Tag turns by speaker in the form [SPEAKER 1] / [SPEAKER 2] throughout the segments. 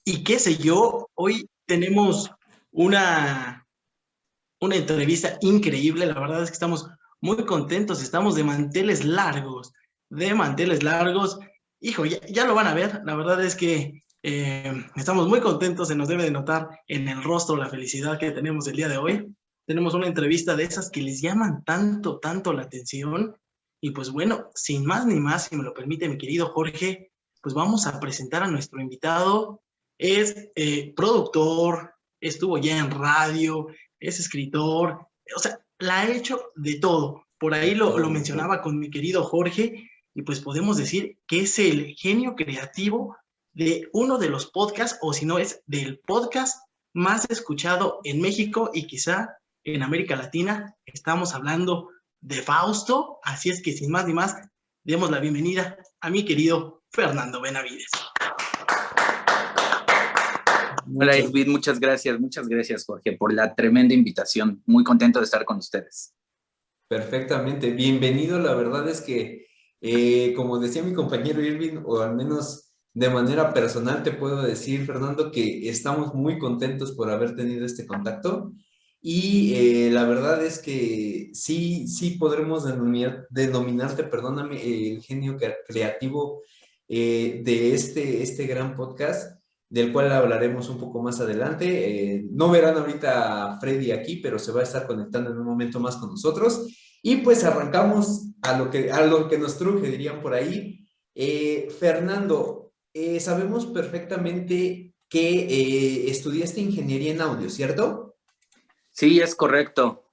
[SPEAKER 1] y qué sé yo, hoy tenemos una, una entrevista increíble. La verdad es que estamos muy contentos, estamos de manteles largos. Hijo, ya lo van a ver. La verdad es que estamos muy contentos, se nos debe de notar en el rostro la felicidad que tenemos el día de hoy. Tenemos una entrevista de esas que les llaman tanto, tanto la atención. Y pues bueno, sin más ni más, si me lo permite mi querido Jorge, pues vamos a presentar a nuestro invitado. Es productor, estuvo ya en radio, es escritor, o sea, la ha hecho de todo. Por ahí
[SPEAKER 2] De
[SPEAKER 1] lo
[SPEAKER 2] todo, de todo.
[SPEAKER 1] mencionaba con mi querido Jorge, y pues podemos decir que es el genio creativo de uno de los podcasts, o si no es del podcast más escuchado en México y quizá en América Latina. Estamos hablando de Fausto, así es que sin más ni más, demos la bienvenida a mi querido Fernando Benavides.
[SPEAKER 3] Hola Irvin, muchas gracias Jorge por la tremenda invitación. Muy contento de estar con ustedes.
[SPEAKER 2] Perfectamente, bienvenido. La verdad es que, como decía mi compañero Irving, o al menos de manera personal te puedo decir, Fernando, que estamos muy contentos por haber tenido este contacto y la verdad es que sí podremos denominarte, perdóname, el genio creativo de este gran podcast, del cual hablaremos un poco más adelante. No verán ahorita a Freddy aquí, pero se va a estar conectando en un momento más con nosotros. Y pues arrancamos a lo que nos truje, dirían por ahí. Fernando, sabemos perfectamente que estudiaste ingeniería en audio, ¿cierto?
[SPEAKER 3] Sí, es correcto.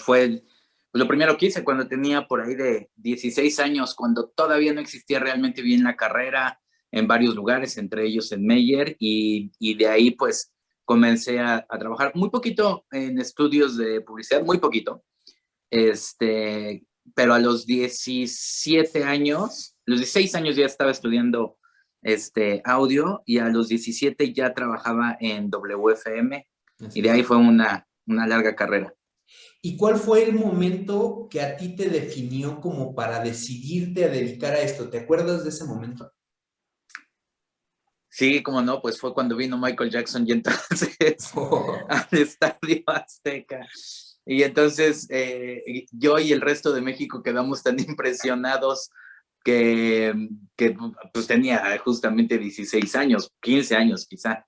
[SPEAKER 3] Fue lo primero que hice cuando tenía por ahí de 16 años, cuando todavía no existía realmente bien la carrera en varios lugares, entre ellos en Meyer, y de ahí pues comencé a trabajar muy poquito en estudios de publicidad, muy poquito, pero a los 17 años, los 16 años ya estaba estudiando audio y a los 17 ya trabajaba en WFM y de ahí fue una larga carrera.
[SPEAKER 2] ¿Y cuál fue el momento que a ti te definió como para decidirte a dedicar a esto? ¿Te acuerdas de ese momento?
[SPEAKER 3] Sí, como no, pues fue cuando vino Michael Jackson y entonces al Estadio Azteca. Y entonces yo y el resto de México quedamos tan impresionados que pues tenía justamente 16 años, 15 años quizá,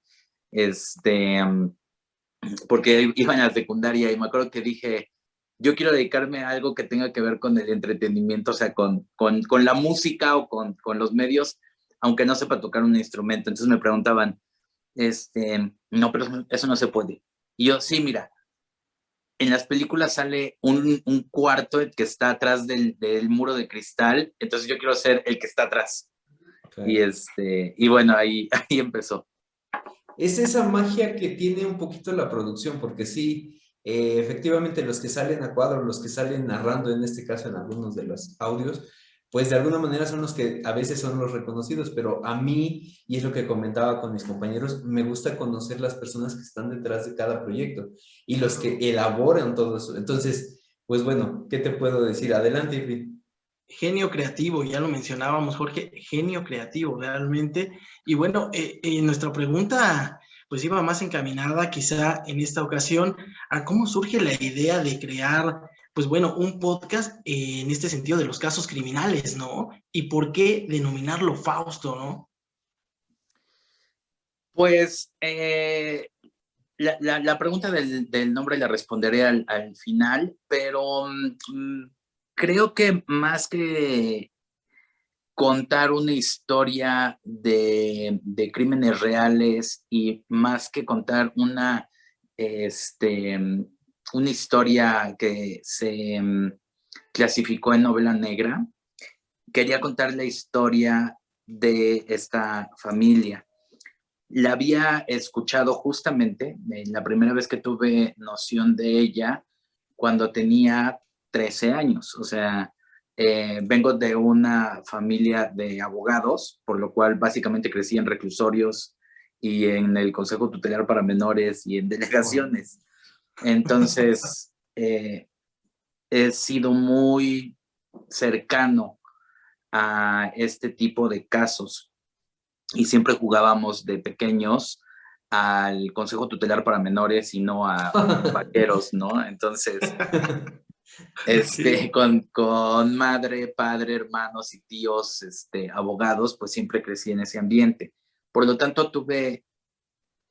[SPEAKER 3] porque iba en la secundaria y me acuerdo que dije, yo quiero dedicarme a algo que tenga que ver con el entretenimiento, o sea, con la música o con los medios, aunque no sepa tocar un instrumento. Entonces me preguntaban, no, pero eso no se puede. Y yo, sí, mira, en las películas sale un cuarto que está atrás del muro de cristal, entonces yo quiero ser el que está atrás.
[SPEAKER 2] Claro.
[SPEAKER 3] Y bueno, ahí empezó.
[SPEAKER 2] Es esa magia que tiene un poquito la producción, porque sí, efectivamente los que salen a cuadro, los que salen narrando, en este caso en algunos de los audios, pues de alguna manera son los que a veces son los reconocidos, pero a mí, y es lo que comentaba con mis compañeros, me gusta conocer las personas que están detrás de cada proyecto y los que elaboran todo eso. Entonces, pues bueno, ¿qué te puedo decir? Adelante, Irving.
[SPEAKER 1] Genio creativo, ya lo mencionábamos, Jorge, genio creativo realmente. Y bueno, nuestra pregunta pues iba más encaminada quizá en esta ocasión a cómo surge la idea de crear, pues bueno, un podcast en este sentido de los casos criminales, ¿no? Y por qué denominarlo Fausto, ¿no?
[SPEAKER 3] Pues la pregunta del nombre la responderé al final, pero creo que más que contar una historia de crímenes reales y más que contar una historia que se clasificó en novela negra, quería contar la historia de esta familia. La había escuchado justamente la primera vez que tuve noción de ella cuando tenía 13 años. O sea, vengo de una familia de abogados, por lo cual básicamente crecí en reclusorios y en el Consejo Tutelar para Menores y en delegaciones. Entonces, he sido muy cercano a este tipo de casos. y siempre jugábamos de pequeños al Consejo Tutelar para Menores y no a vaqueros, ¿no? Entonces,
[SPEAKER 1] Sí.
[SPEAKER 3] con madre, padre, hermanos y tíos, abogados, pues siempre crecí en ese ambiente. Por lo tanto, tuve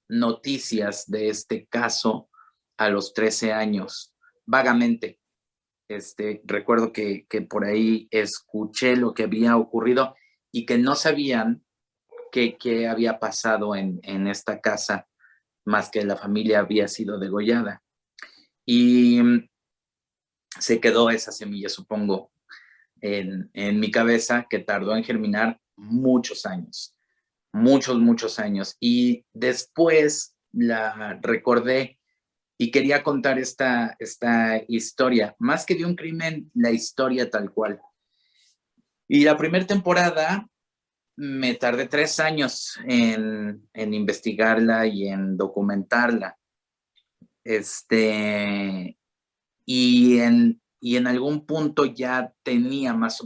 [SPEAKER 3] noticias de este caso a los 13 años, vagamente. Recuerdo que por ahí escuché lo que había ocurrido y que no sabían qué había pasado en esta casa, más que la familia había sido degollada. Y se quedó esa semilla, supongo, en mi cabeza, que tardó en germinar muchos años, muchos años. Y después la recordé y quería contar esta historia, más que de un crimen, la historia tal cual. Y la primera temporada me tardé 3 años en investigarla y en documentarla. Y en algún punto ya tenía más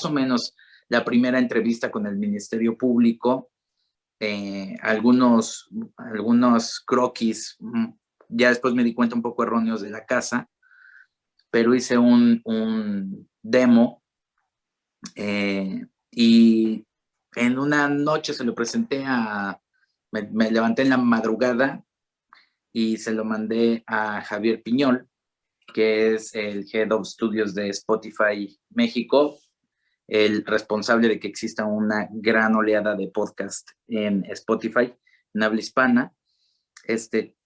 [SPEAKER 3] o menos la primera entrevista con el Ministerio Público, algunos croquis, ya después me di cuenta un poco erróneos de la casa, pero hice un demo, y en una noche se lo presenté me levanté en la madrugada y se lo mandé a Javier Piñol, que es el Head of Studios de Spotify México, el responsable de que exista una gran oleada de podcast en Spotify, en habla hispana,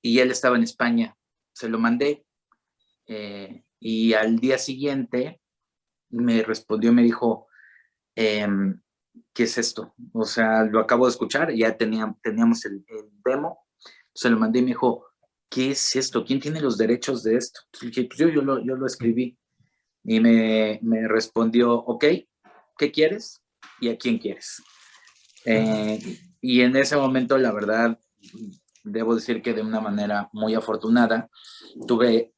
[SPEAKER 3] y él estaba en España. Se lo mandé, y al día siguiente me respondió y me dijo, ¿qué es esto? O sea, lo acabo de escuchar, ya teníamos el demo, se lo mandé y me dijo, ¿qué es esto? ¿Quién tiene los derechos de esto? Pues yo lo escribí. Y me respondió, ok, ¿qué quieres? ¿Y a quién quieres? Y en ese momento, la verdad, debo decir que de una manera muy afortunada, tuve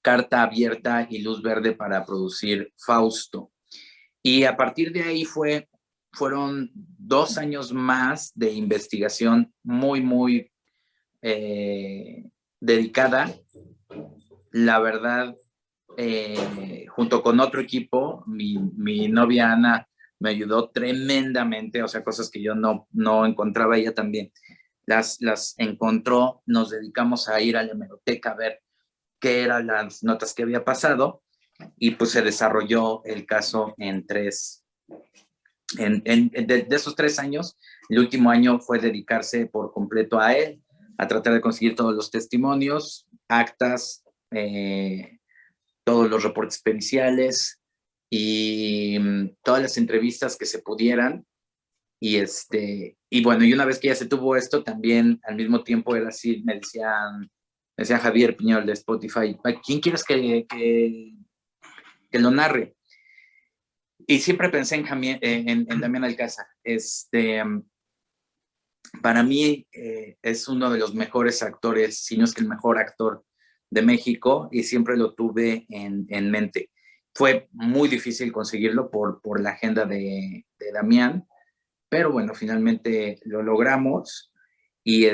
[SPEAKER 3] carta abierta y luz verde para producir Fausto. Y a partir de ahí fueron 2 años más de investigación muy dedicada. La verdad, junto con otro equipo, mi novia Ana me ayudó tremendamente, o sea, cosas que yo no encontraba, ella también las encontró. Nos dedicamos a ir a la hemeroteca a ver qué eran las notas que había pasado, y pues se desarrolló el caso de esos 3 años. El último año fue dedicarse por completo a él, a tratar de conseguir todos los testimonios, actas, todos los reportes periciales y todas las entrevistas que se pudieran. Y bueno, y una vez que ya se tuvo esto, también al mismo tiempo era así, me decía Javier Piñol de Spotify, ¿quién quieres que lo narre? Y siempre pensé en Damián Alcázar. Para mí es uno de los mejores actores, si no es que el mejor actor de México, y siempre lo tuve en mente. Fue muy difícil conseguirlo por la agenda de Damián, pero bueno, finalmente lo logramos, y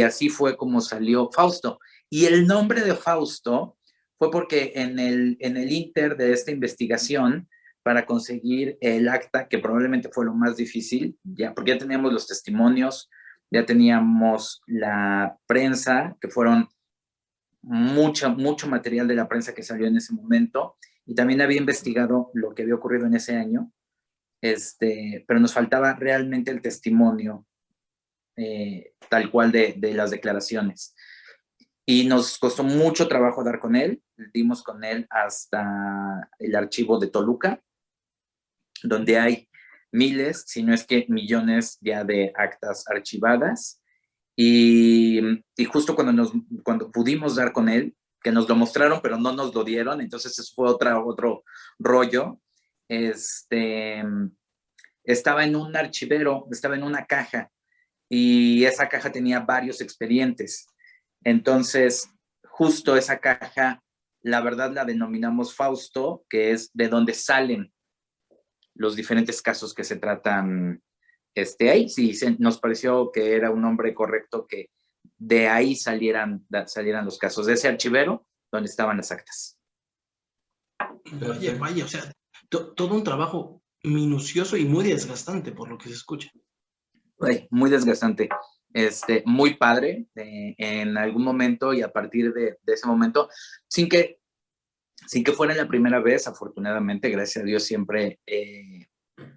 [SPEAKER 3] así fue como salió Fausto. Y el nombre de Fausto fue porque en el inter de esta investigación, para conseguir el acta, que probablemente fue lo más difícil, ya, porque ya teníamos los testimonios, ya teníamos la prensa, que fueron mucho material de la prensa que salió en ese momento, y también había investigado lo que había ocurrido en ese año, pero nos faltaba realmente el testimonio tal cual de las declaraciones. Y nos costó mucho trabajo dar con él. Dimos con él hasta el archivo de Toluca, donde hay miles, si no es que millones ya de actas archivadas. Y justo cuando pudimos dar con él, que nos lo mostraron, pero no nos lo dieron, entonces eso fue otro rollo. Estaba en un archivero, estaba en una caja, y esa caja tenía varios expedientes. Entonces, justo esa caja la verdad la denominamos Fausto, que es de donde salen los diferentes casos que se tratan ahí. Sí, nos pareció que era un nombre correcto que de ahí salieran los casos, de ese archivero donde estaban las actas.
[SPEAKER 1] Oye, vaya, o sea, todo un trabajo minucioso y muy desgastante por lo que se escucha.
[SPEAKER 3] Muy desgastante, muy padre en algún momento, y a partir de ese momento, sin que fuera la primera vez, afortunadamente, gracias a Dios, siempre he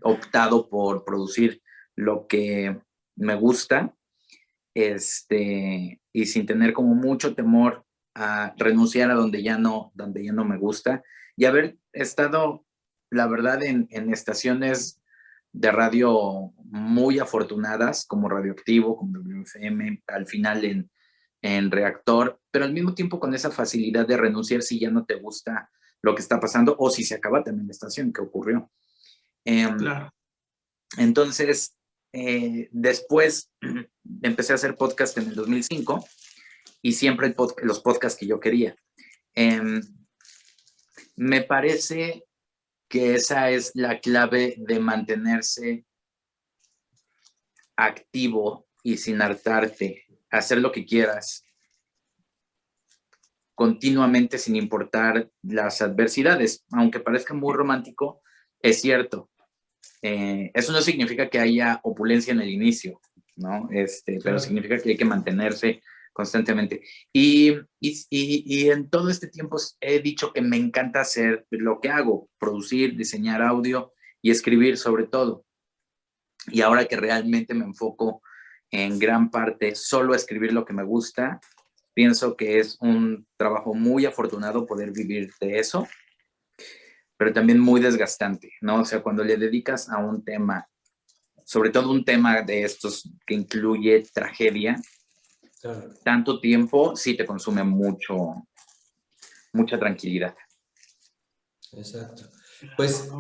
[SPEAKER 3] optado por producir lo que me gusta, y sin tener como mucho temor a renunciar a donde ya no me gusta, y haber estado, la verdad, en estaciones de radio muy afortunadas, como Radioactivo, como WFM, al final en Reactor, pero al mismo tiempo con esa facilidad de renunciar si ya no te gusta lo que está pasando, o si se acaba también la estación, que ocurrió.
[SPEAKER 1] Claro.
[SPEAKER 3] Entonces, después empecé a hacer podcast en el 2005, y siempre los podcasts que yo quería. Me parece que esa es la clave de mantenerse activo y sin hartarte, hacer lo que quieras continuamente sin importar las adversidades. Aunque parezca muy romántico, es cierto. Eso no significa que haya opulencia en el inicio, ¿no? Pero significa que hay que mantenerse constantemente. Y en todo este tiempo he dicho que me encanta hacer lo que hago, producir, diseñar audio y escribir sobre todo. Y ahora que realmente me enfoco en gran parte solo a escribir lo que me gusta, pienso que es un trabajo muy afortunado poder vivir de eso, pero también muy desgastante, ¿no? O sea, cuando le dedicas a un tema, sobre todo un tema de estos que incluye tragedia, claro, tanto tiempo, sí te consume mucha tranquilidad.
[SPEAKER 2] Exacto. Pues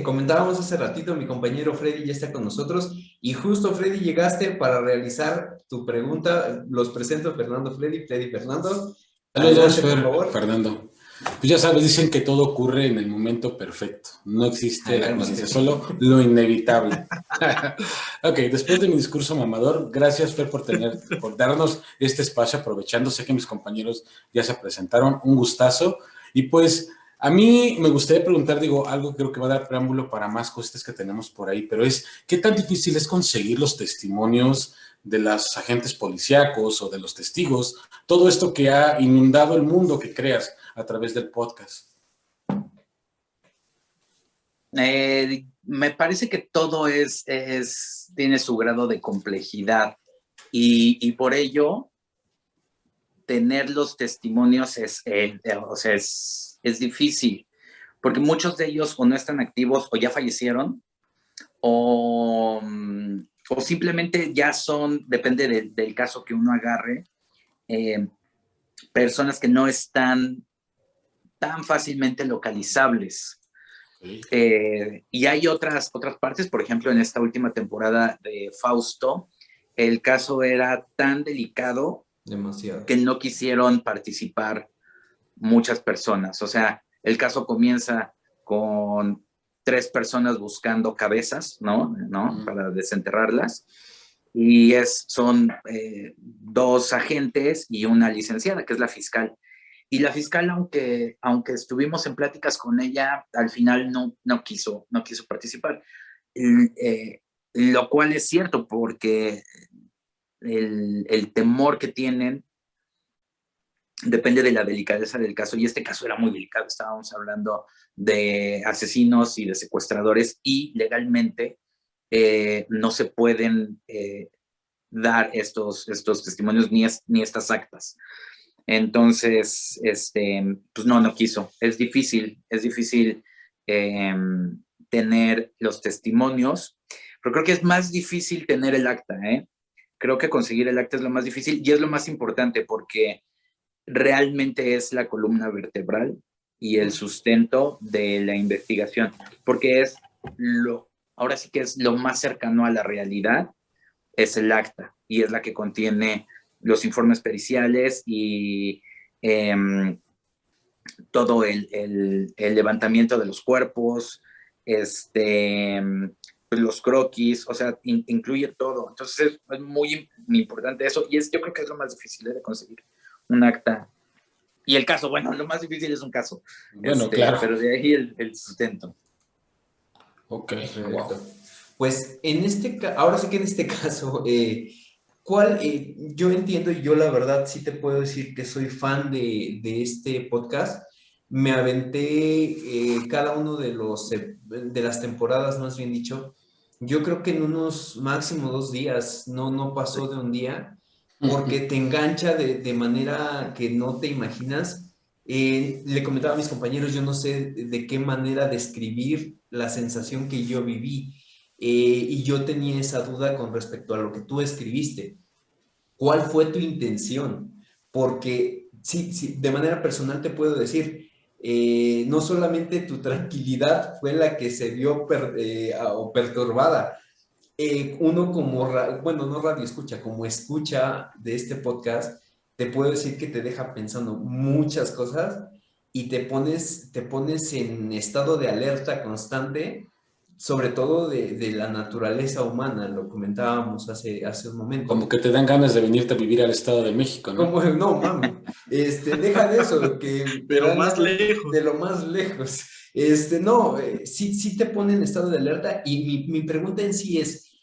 [SPEAKER 2] comentábamos hace ratito, mi compañero Freddy ya está con nosotros, y justo, Freddy, llegaste para realizar tu pregunta. Los presento: Fernando, Freddy, Fernando.
[SPEAKER 4] Saludos, Fernando. Pues ya sabes, dicen que todo ocurre en el momento perfecto. No existe la coincidencia, solo lo inevitable. Ok, después de mi discurso mamador, gracias, Fer, por darnos este espacio, aprovechando. Sé que mis compañeros ya se presentaron. Un gustazo. Y pues, a mí me gustaría preguntar, algo que creo que va a dar preámbulo para más cosas que tenemos por ahí, pero es, ¿qué tan difícil es conseguir los testimonios de los agentes policíacos o de los testigos? Todo esto que ha inundado el mundo que creas a través del podcast.
[SPEAKER 3] Me parece que todo tiene su grado de complejidad, y por ello tener los testimonios es difícil, porque muchos de ellos o no están activos o ya fallecieron, o simplemente ya son, depende del caso que uno agarre, personas que no están tan fácilmente localizables. Y hay otras partes, por ejemplo, en esta última temporada de Fausto, el caso era tan delicado que no quisieron participar muchas personas. O sea, el caso comienza con 3 personas buscando cabezas, ¿no? Para desenterrarlas. Y son 2 agentes y una licenciada, que es la fiscal. Y la fiscal, aunque estuvimos en pláticas con ella, al final no quiso participar. Lo cual es cierto, porque el temor que tienen depende de la delicadeza del caso, y este caso era muy delicado. Estábamos hablando de asesinos y de secuestradores, y legalmente no se pueden dar estos testimonios ni estas actas. Entonces, pues no quiso. Es difícil tener los testimonios, pero creo que es más difícil tener el acta, ¿eh? Creo que conseguir el acta es lo más difícil y es lo más importante, porque realmente es la columna vertebral y el sustento de la investigación, porque ahora sí que es lo más cercano a la realidad, es el acta, y es la que contiene los informes periciales y todo el levantamiento de los cuerpos, los croquis, o sea, incluye todo. Entonces es muy importante eso, y yo creo que es lo más difícil de conseguir un acta. Y el caso, bueno, lo más difícil es un caso.
[SPEAKER 4] Bueno, claro.
[SPEAKER 3] Pero de ahí el sustento.
[SPEAKER 4] Ok,
[SPEAKER 2] wow. Pues ahora sí que en este caso, yo entiendo, y yo la verdad sí te puedo decir que soy fan de este podcast. Me aventé cada uno de las temporadas, más bien dicho. Yo creo que en unos máximo 2 días, no pasó de un día, porque te engancha de manera que no te imaginas. Le comentaba a mis compañeros, yo no sé de qué manera describir la sensación que yo viví. Y yo tenía esa duda con respecto a lo que tú escribiste. ¿Cuál fue tu intención? Porque sí, de manera personal te puedo decir, no solamente tu tranquilidad fue la que se vio perturbada. Uno como, bueno, no radio escucha, como escucha de este podcast, te puedo decir que te deja pensando muchas cosas y te pones en estado de alerta constante, sobre todo de la naturaleza humana, lo comentábamos hace un momento.
[SPEAKER 4] Como que te dan ganas de venirte a vivir al Estado de México, ¿no?
[SPEAKER 2] Como, no, mami, deja de eso, que
[SPEAKER 1] pero más lejos.
[SPEAKER 2] De lo más lejos. No, sí te pone en estado de alerta, y mi pregunta en sí es,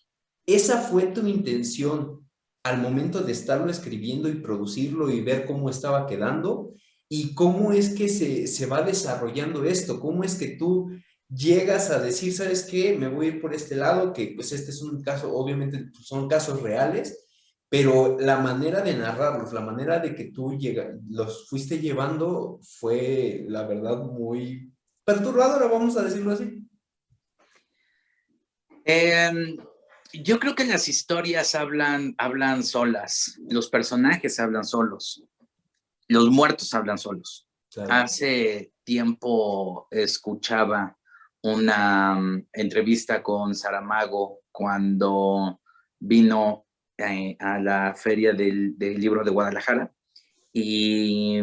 [SPEAKER 2] ¿esa fue tu intención al momento de estarlo escribiendo y producirlo y ver cómo estaba quedando? ¿Y cómo es que se va desarrollando esto? ¿Cómo es que tú llegas a decir, ¿sabes qué? Me voy a ir por este lado, que pues este es un caso, obviamente son casos reales, pero la manera de narrarlos, la manera de que tú los fuiste llevando fue, la verdad, muy perturbadora, vamos a decirlo así.
[SPEAKER 3] Yo creo que las historias hablan solas, los personajes hablan solos, los muertos hablan solos. Claro. Hace tiempo escuchaba una entrevista con Saramago cuando vino a la Feria del Libro de Guadalajara, y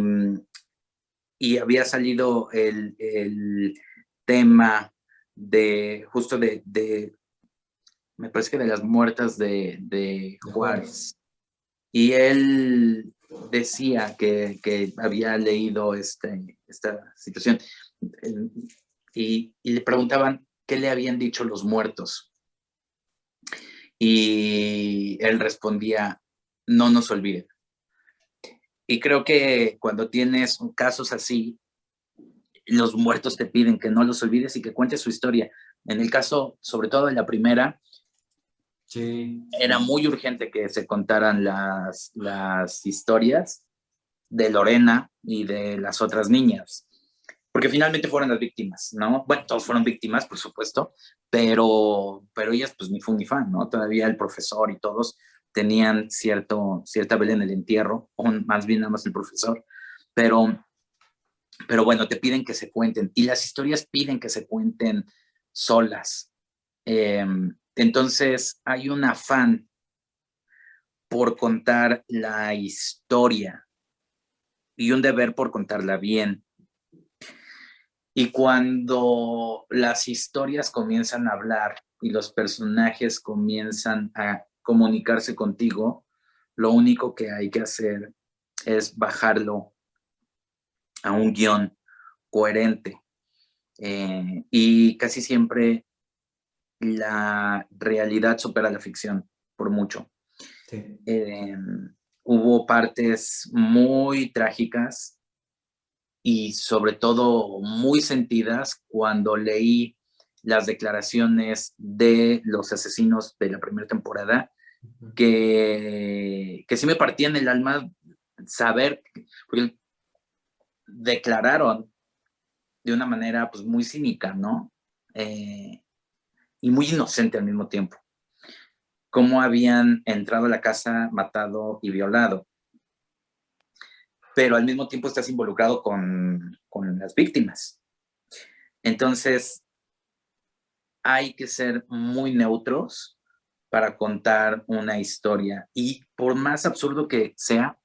[SPEAKER 3] había salido el tema justo de me parece que de las muertas de Juárez. Y él decía que había leído esta situación, y le preguntaban qué le habían dicho los muertos. Y él respondía, no nos olviden. Y creo que cuando tienes casos así, los muertos te piden que no los olvides y que cuentes su historia. En el caso, sobre todo en la primera, sí, era muy urgente que se contaran las historias de Lorena y de las otras niñas, porque finalmente fueron las víctimas, ¿no? Bueno, todos fueron víctimas, por supuesto, pero ellas pues ni fu ni fan, ¿no? Todavía el profesor y todos tenían cierta vela en el entierro, o más bien nada más el profesor, pero bueno, te piden que se cuenten, y las historias piden que se cuenten solas. Entonces hay un afán por contar la historia y un deber por contarla bien. Y cuando las historias comienzan a hablar y los personajes comienzan a comunicarse contigo, lo único que hay que hacer es bajarlo a un guión coherente. Y casi siempre la realidad supera la ficción, por mucho. Sí. Hubo partes muy trágicas y sobre todo muy sentidas cuando leí las declaraciones de los asesinos de la primera temporada, que sí me partían el alma saber, porque declararon de una manera pues muy cínica, ¿no? Y muy inocente al mismo tiempo. Cómo habían entrado a la casa, matado y violado. Pero al mismo tiempo estás involucrado con las víctimas. Entonces, hay que ser muy neutros para contar una historia. Y por más absurdo que sea,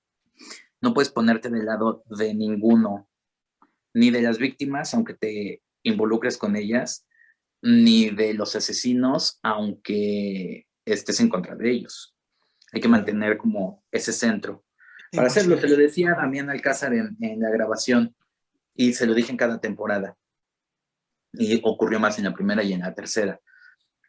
[SPEAKER 3] no puedes ponerte del lado de ninguno ni de las víctimas, aunque te involucres con ellas, ni de los asesinos, aunque estés en contra de ellos. Hay que mantener como ese centro. Para hacerlo, se lo decía a Damián Alcázar en la grabación y se lo dije en cada temporada. Y ocurrió más en la primera y en la tercera.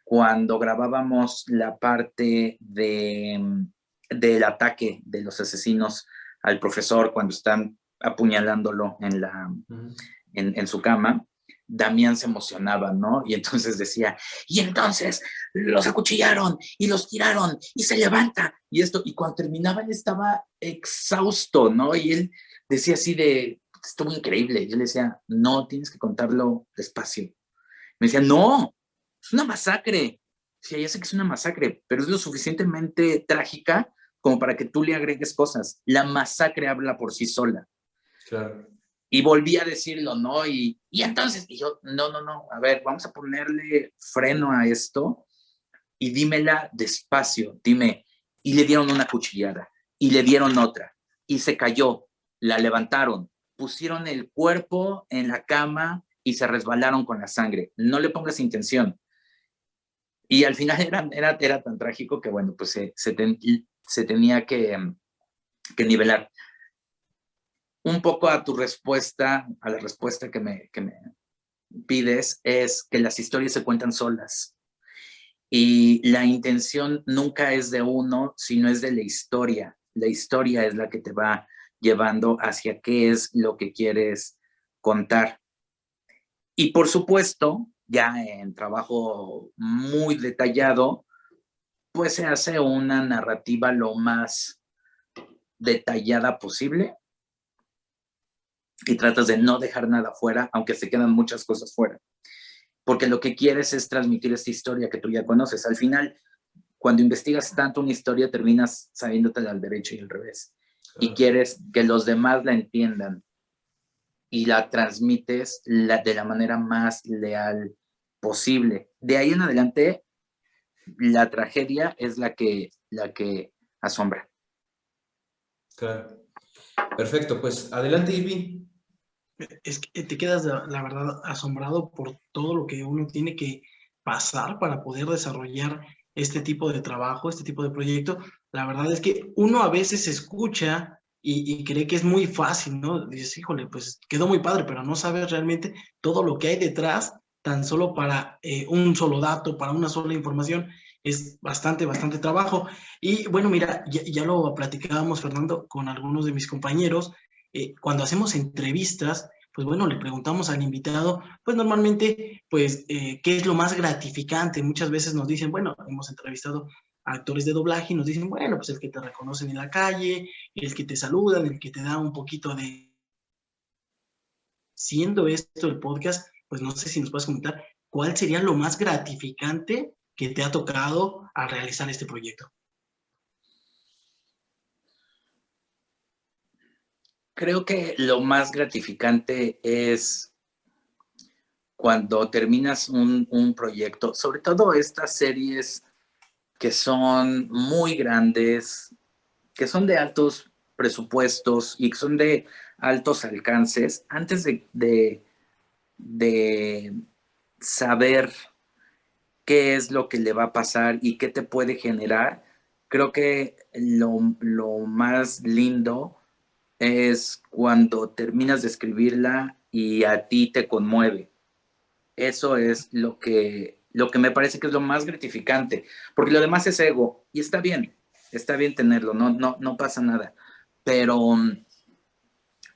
[SPEAKER 3] Cuando grabábamos la parte del ataque de los asesinos al profesor cuando están apuñalándolo en su cama, Damián se emocionaba, ¿no? Y entonces decía, y entonces los acuchillaron y los tiraron y se levanta y esto, y cuando terminaba él estaba exhausto, ¿no? Y él decía así de, estuvo increíble. Y yo le decía, no, tienes que contarlo despacio. Me decía, no, es una masacre. Sí, ya sé que es una masacre, pero es lo suficientemente trágica como para que tú le agregues cosas. La masacre habla por sí sola.
[SPEAKER 2] Claro.
[SPEAKER 3] Y volví a decirlo, ¿no? Y entonces, y yo, no, a ver, vamos a ponerle freno a esto y dímela despacio, dime, y le dieron una cuchillada, y le dieron otra, y se cayó, la levantaron, pusieron el cuerpo en la cama y se resbalaron con la sangre. No le pongas intención. Y al final era tan trágico que, bueno, pues se tenía que nivelar. Un poco a tu respuesta, a la respuesta que me pides, es que las historias se cuentan solas. Y la intención nunca es de uno, sino es de la historia. La historia es la que te va llevando hacia qué es lo que quieres contar. Y por supuesto, ya en trabajo muy detallado, pues se hace una narrativa lo más detallada posible y tratas de no dejar nada fuera, aunque se quedan muchas cosas fuera. Porque lo que quieres es transmitir esta historia que tú ya conoces. Al final, cuando investigas tanto una historia, terminas sabiéndote al derecho y al revés. Y quieres que los demás la entiendan y la transmites de la manera más leal posible. De ahí en adelante, la tragedia es la que asombra.
[SPEAKER 2] Claro. Perfecto, pues adelante, Ivy.
[SPEAKER 1] Es que te quedas, la verdad, asombrado por todo lo que uno tiene que pasar para poder desarrollar este tipo de trabajo, este tipo de proyecto. La verdad es que uno a veces escucha y cree que es muy fácil, ¿no? Dices, híjole, pues quedó muy padre, pero no sabes realmente todo lo que hay detrás, tan solo para un solo dato, para una sola información. Es bastante trabajo. Y bueno, mira, ya lo platicábamos, Fernando, con algunos de mis compañeros. Cuando hacemos entrevistas, pues bueno, le preguntamos al invitado, pues normalmente, pues, ¿qué es lo más gratificante? Muchas veces nos dicen, bueno, hemos entrevistado a actores de doblaje y nos dicen, bueno, pues el que te reconocen en la calle, el que te saludan, el que te da un poquito de... Siendo esto el podcast, pues no sé si nos puedes comentar cuál sería lo más gratificante que te ha tocado a realizar este proyecto.
[SPEAKER 3] Creo que lo más gratificante es cuando terminas un proyecto, sobre todo estas series que son muy grandes, que son de altos presupuestos y que son de altos alcances, antes de saber qué es lo que le va a pasar y qué te puede generar, creo que lo más lindo es cuando terminas de escribirla y a ti te conmueve. Eso es lo que me parece que es lo más gratificante, porque lo demás es ego, y está bien tenerlo, no pasa nada, pero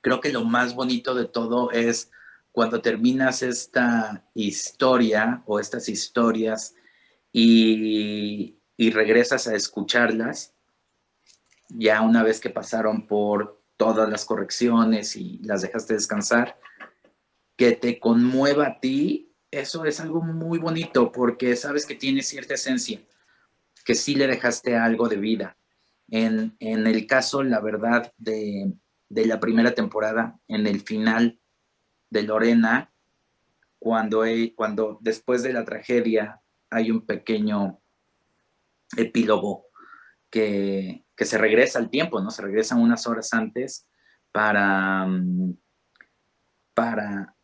[SPEAKER 3] creo que lo más bonito de todo es cuando terminas esta historia o estas historias y regresas a escucharlas, ya una vez que pasaron por todas las correcciones y las dejaste descansar, que te conmueva a ti, eso es algo muy bonito porque sabes que tiene cierta esencia, que sí le dejaste algo de vida. En el caso, la verdad, de la primera temporada, en el final de Lorena, cuando después de la tragedia hay un pequeño epílogo que se regresa al tiempo, ¿no? Se regresa unas horas antes para para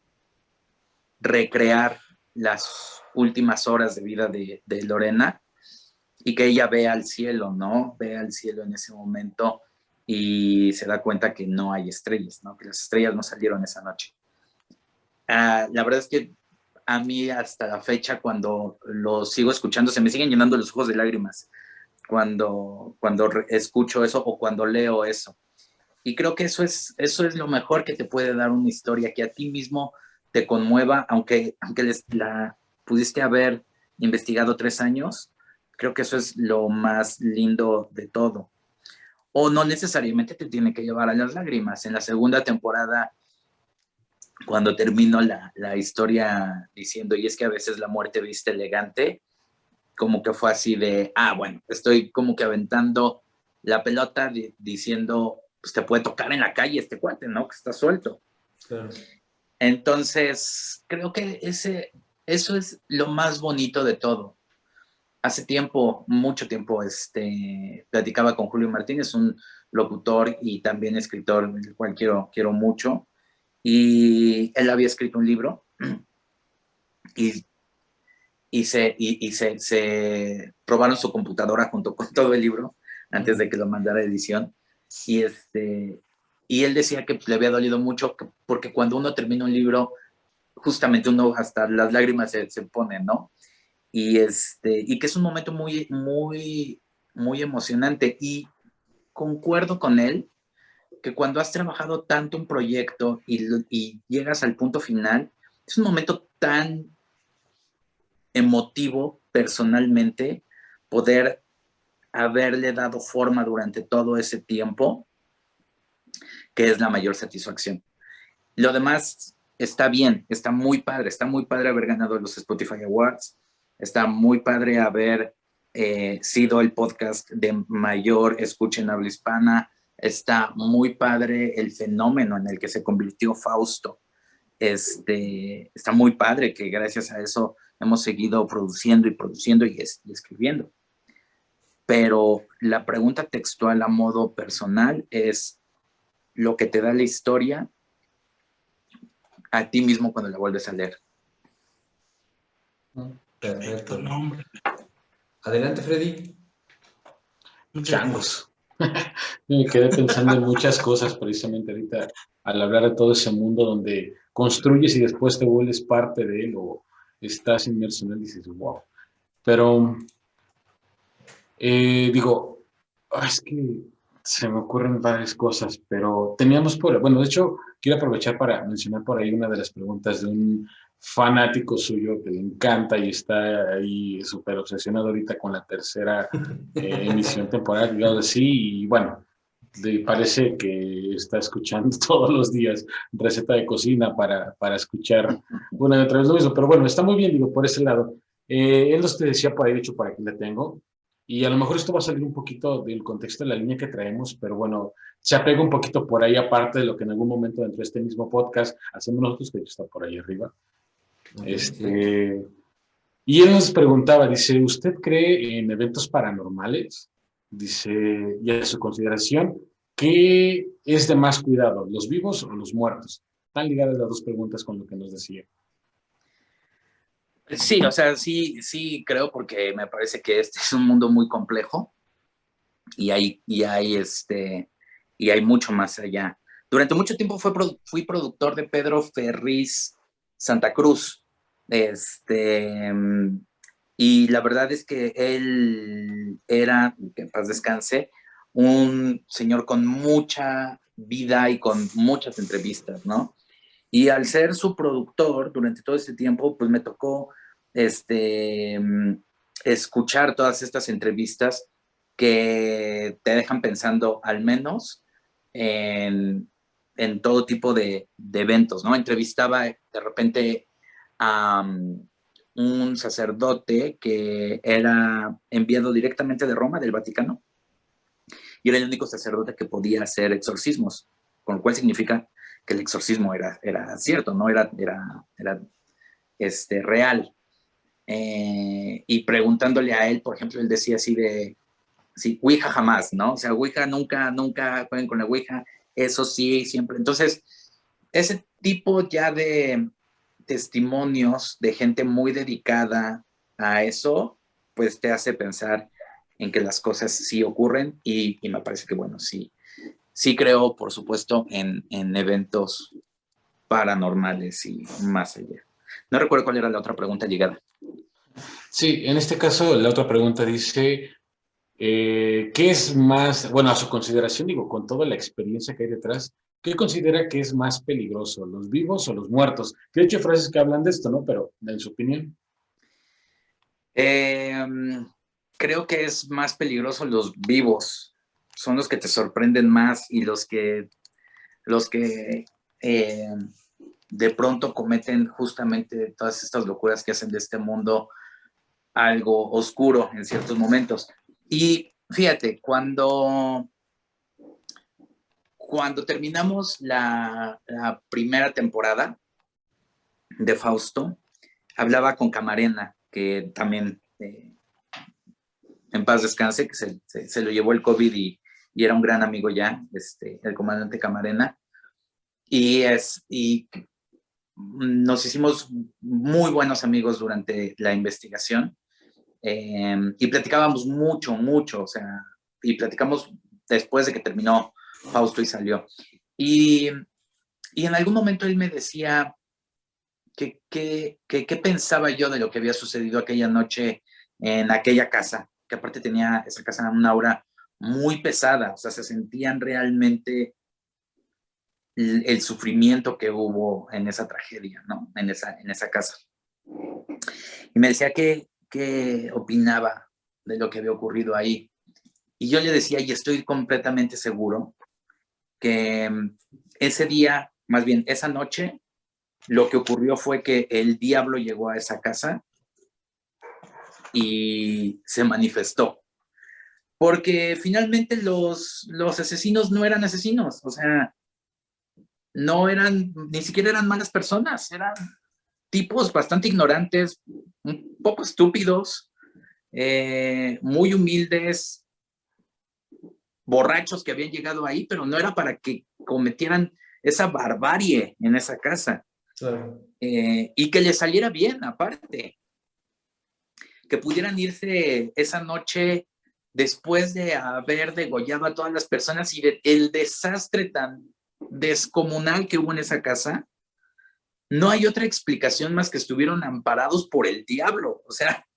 [SPEAKER 3] recrear las últimas horas de vida de Lorena y que ella vea al cielo, ¿no? Ve al cielo en ese momento y se da cuenta que no hay estrellas, ¿no? Que las estrellas no salieron esa noche. La verdad es que a mí hasta la fecha, cuando lo sigo escuchando, se me siguen llenando los ojos de lágrimas cuando escucho eso o cuando leo eso. Y creo que eso es lo mejor que te puede dar una historia, que a ti mismo te conmueva, aunque la pudiste haber investigado 3 años, creo que eso es lo más lindo de todo. O no necesariamente te tiene que llevar a las lágrimas. En la segunda temporada, cuando termino la historia diciendo, y es que a veces la muerte viste elegante, como que fue así de, bueno, estoy como que aventando la pelota diciendo, pues te puede tocar en la calle este cuate, ¿no? Que está suelto.
[SPEAKER 2] Claro.
[SPEAKER 3] Entonces, creo que eso es lo más bonito de todo. Hace tiempo, mucho tiempo, platicaba con Julio Martínez, un locutor y también escritor, del cual quiero mucho, y él había escrito un libro y se probaron su computadora junto con todo el libro antes de que lo mandara a edición. Y él decía que le había dolido mucho porque cuando uno termina un libro, justamente uno hasta las lágrimas se ponen, ¿no? Y que es un momento muy, muy, muy emocionante. Y concuerdo con él que cuando has trabajado tanto un proyecto y llegas al punto final, es un momento tan emotivo personalmente poder haberle dado forma durante todo ese tiempo, que es la mayor satisfacción. Lo demás está bien, está muy padre haber ganado los Spotify Awards, está muy padre haber sido el podcast de mayor escucha en habla hispana, está muy padre el fenómeno en el que se convirtió Fausto. Está muy padre que gracias a eso hemos seguido produciendo y escribiendo. Pero la pregunta textual a modo personal es lo que te da la historia a ti mismo cuando la vuelves a leer.
[SPEAKER 2] Perfecto.
[SPEAKER 1] Nombre.
[SPEAKER 2] Adelante, Freddy.
[SPEAKER 4] Changos. Me quedé pensando en muchas cosas precisamente ahorita al hablar de todo ese mundo donde construyes y después te vuelves parte de él o estás inmerso en él y dices, wow. Pero digo, es que se me ocurren varias cosas, pero teníamos bueno, de hecho, quiero aprovechar para mencionar por ahí una de las preguntas de un fanático suyo que le encanta y está ahí súper obsesionado ahorita con la tercera emisión temporal, digamos así, y bueno, le parece que está escuchando todos los días receta de cocina para escuchar una y otra vez lo mismo, pero bueno, está muy bien, digo, por ese lado. Él nos te decía por ahí, de hecho, por aquí la tengo, y a lo mejor esto va a salir un poquito del contexto de la línea que traemos, pero bueno, se apega un poquito por ahí, aparte de lo que en algún momento dentro de este mismo podcast hacemos nosotros, que está por ahí arriba. Y él nos preguntaba, dice, ¿usted cree en eventos paranormales? Dice, y a su consideración, ¿qué es de más cuidado, los vivos o los muertos? Están ligadas las dos preguntas con lo que nos decía.
[SPEAKER 3] Sí, o sea, sí creo, porque me parece que este es un mundo muy complejo y hay mucho más allá. Durante mucho tiempo fui productor de Pedro Ferriz Santa Cruz. Y la verdad es que él era, que en paz descanse, un señor con mucha vida y con muchas entrevistas, ¿no? Y al ser su productor durante todo ese tiempo, pues me tocó escuchar todas estas entrevistas que te dejan pensando al menos en todo tipo de eventos, ¿no? Entrevistaba de repente a un sacerdote que era enviado directamente de Roma, del Vaticano, y era el único sacerdote que podía hacer exorcismos, con lo cual significa que el exorcismo era cierto, ¿no? Era real. Y preguntándole a él, por ejemplo, él decía así de, sí, Ouija jamás, ¿no? O sea, Ouija nunca jueguen con la Ouija, eso sí, siempre. Entonces, ese tipo ya de testimonios de gente muy dedicada a eso, pues te hace pensar en que las cosas sí ocurren y me parece que, bueno, sí creo, por supuesto, en eventos paranormales y más allá. No recuerdo cuál era la otra pregunta llegada.
[SPEAKER 4] Sí, en este caso la otra pregunta dice, ¿qué es más, bueno, a su consideración, digo, con toda la experiencia que hay detrás, ¿qué considera que es más peligroso, los vivos o los muertos? De hecho, hay frases que hablan de esto, ¿no? Pero, en su opinión.
[SPEAKER 3] Creo que es más peligroso los vivos. Son los que te sorprenden más y los que de pronto cometen justamente todas estas locuras que hacen de este mundo algo oscuro en ciertos momentos. Y fíjate, cuando terminamos la primera temporada de Fausto, hablaba con Camarena, que también en paz descanse, que se lo llevó el COVID y era un gran amigo ya, el comandante Camarena, y nos hicimos muy buenos amigos durante la investigación, y platicábamos mucho, o sea, y platicamos después de que terminó Fausto y salió. Y en algún momento él me decía qué pensaba yo de lo que había sucedido aquella noche en aquella casa, que aparte tenía esa casa una aura muy pesada, o sea, se sentían realmente el sufrimiento que hubo en esa tragedia, ¿no? En esa casa. Y me decía qué opinaba de lo que había ocurrido ahí. Y yo le decía, y estoy completamente seguro, que ese día, más bien esa noche, lo que ocurrió fue que el diablo llegó a esa casa y se manifestó. Porque finalmente los asesinos no eran asesinos, o sea, no eran, ni siquiera eran malas personas, eran tipos bastante ignorantes, un poco estúpidos, muy humildes, borrachos que habían llegado ahí, pero no era para que cometieran esa barbarie en esa casa.
[SPEAKER 2] Claro.
[SPEAKER 3] Y que les saliera bien, aparte. Que pudieran irse esa noche después de haber degollado a todas las personas y el desastre tan descomunal que hubo en esa casa. No hay otra explicación más que estuvieron amparados por el diablo. O sea,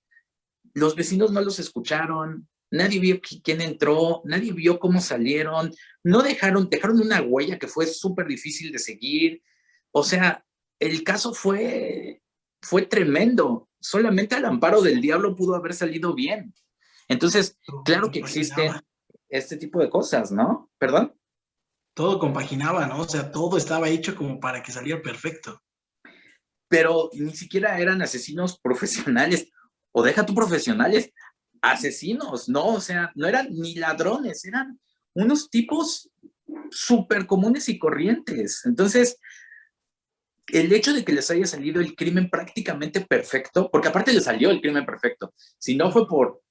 [SPEAKER 3] los vecinos no los escucharon, nadie vio quién entró, nadie vio cómo salieron, no dejaron una huella que fue súper difícil de seguir. O sea, el caso fue tremendo. Solamente al amparo del diablo pudo haber salido bien. Entonces, claro que existen este tipo de cosas, ¿no? ¿Perdón?
[SPEAKER 1] Todo compaginaba, ¿no? O sea, todo estaba hecho como para que saliera perfecto.
[SPEAKER 3] Pero ni siquiera eran asesinos profesionales, o deja tú profesionales, asesinos, ¿no? O sea, no eran ni ladrones, eran unos tipos súper comunes y corrientes. Entonces, el hecho de que les haya salido el crimen prácticamente perfecto, porque aparte les salió el crimen perfecto, si no fue por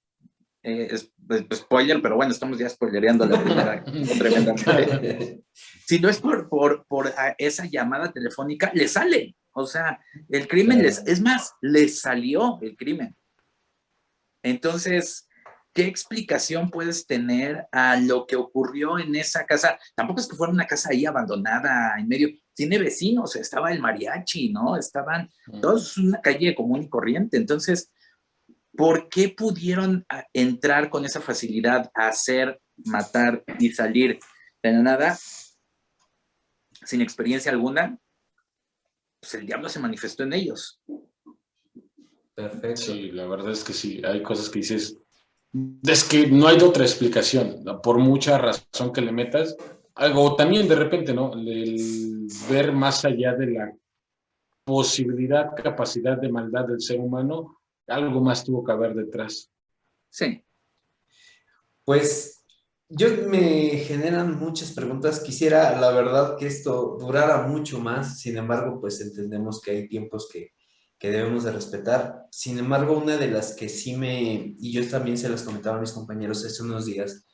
[SPEAKER 3] spoiler, pero bueno, estamos ya spoilereando la primera tremendamente. Si no es por esa llamada telefónica, le sale. O sea, el crimen es más, les salió el crimen. Entonces, ¿qué explicación puedes tener a lo que ocurrió en esa casa? Tampoco es que fuera una casa ahí abandonada en medio. Tiene vecinos, estaba el mariachi, ¿no? Estaban todos en una calle común y corriente. Entonces, ¿por qué pudieron entrar con esa facilidad a hacer, matar y salir de la nada sin experiencia alguna? Pues el diablo se manifestó en ellos.
[SPEAKER 2] Perfecto.
[SPEAKER 4] Sí, la verdad es que sí, hay cosas que dices, es que no hay otra explicación, por mucha razón que le metas, algo también de repente, ¿no? El ver más allá de la posibilidad, capacidad de maldad del ser humano, algo más tuvo que haber detrás.
[SPEAKER 3] Sí.
[SPEAKER 2] Pues me generan muchas preguntas. Quisiera, la verdad, que esto durara mucho más. Sin embargo, pues entendemos que hay tiempos que debemos de respetar. Sin embargo, una de las que sí y yo también se las comentaba a mis compañeros hace unos días,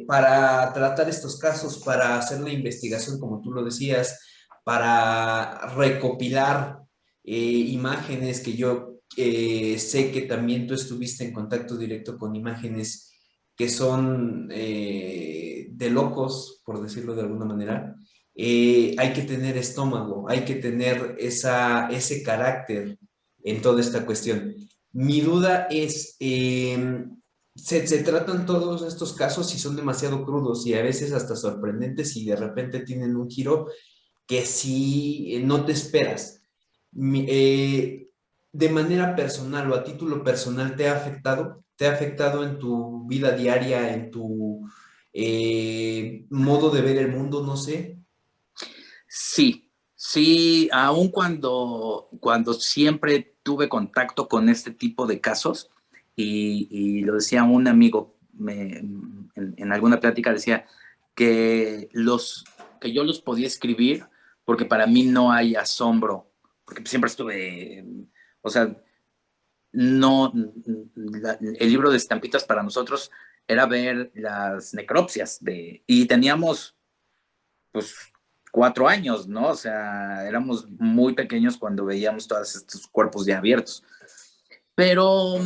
[SPEAKER 2] para tratar estos casos, para hacer la investigación, como tú lo decías, para recopilar imágenes que yo sé que también tú estuviste en contacto directo con imágenes que son de locos, por decirlo de alguna manera. Hay que tener estómago, hay que tener ese carácter en toda esta cuestión. Mi duda es, se tratan todos estos casos y son demasiado crudos y a veces hasta sorprendentes y de repente tienen un giro que sí no te esperas. De manera personal o a título personal, ¿te ha afectado? ¿Te ha afectado en tu vida diaria, en tu modo de ver el mundo, no sé?
[SPEAKER 3] Sí, sí, aun cuando siempre tuve contacto con este tipo de casos, y lo decía un amigo en alguna plática, decía que yo los podía escribir porque para mí no hay asombro, porque siempre estuve, o sea, no, el libro de estampitas para nosotros era ver las necropsias y teníamos, pues, 4 años, ¿no? O sea, éramos muy pequeños cuando veíamos todos estos cuerpos ya abiertos. Pero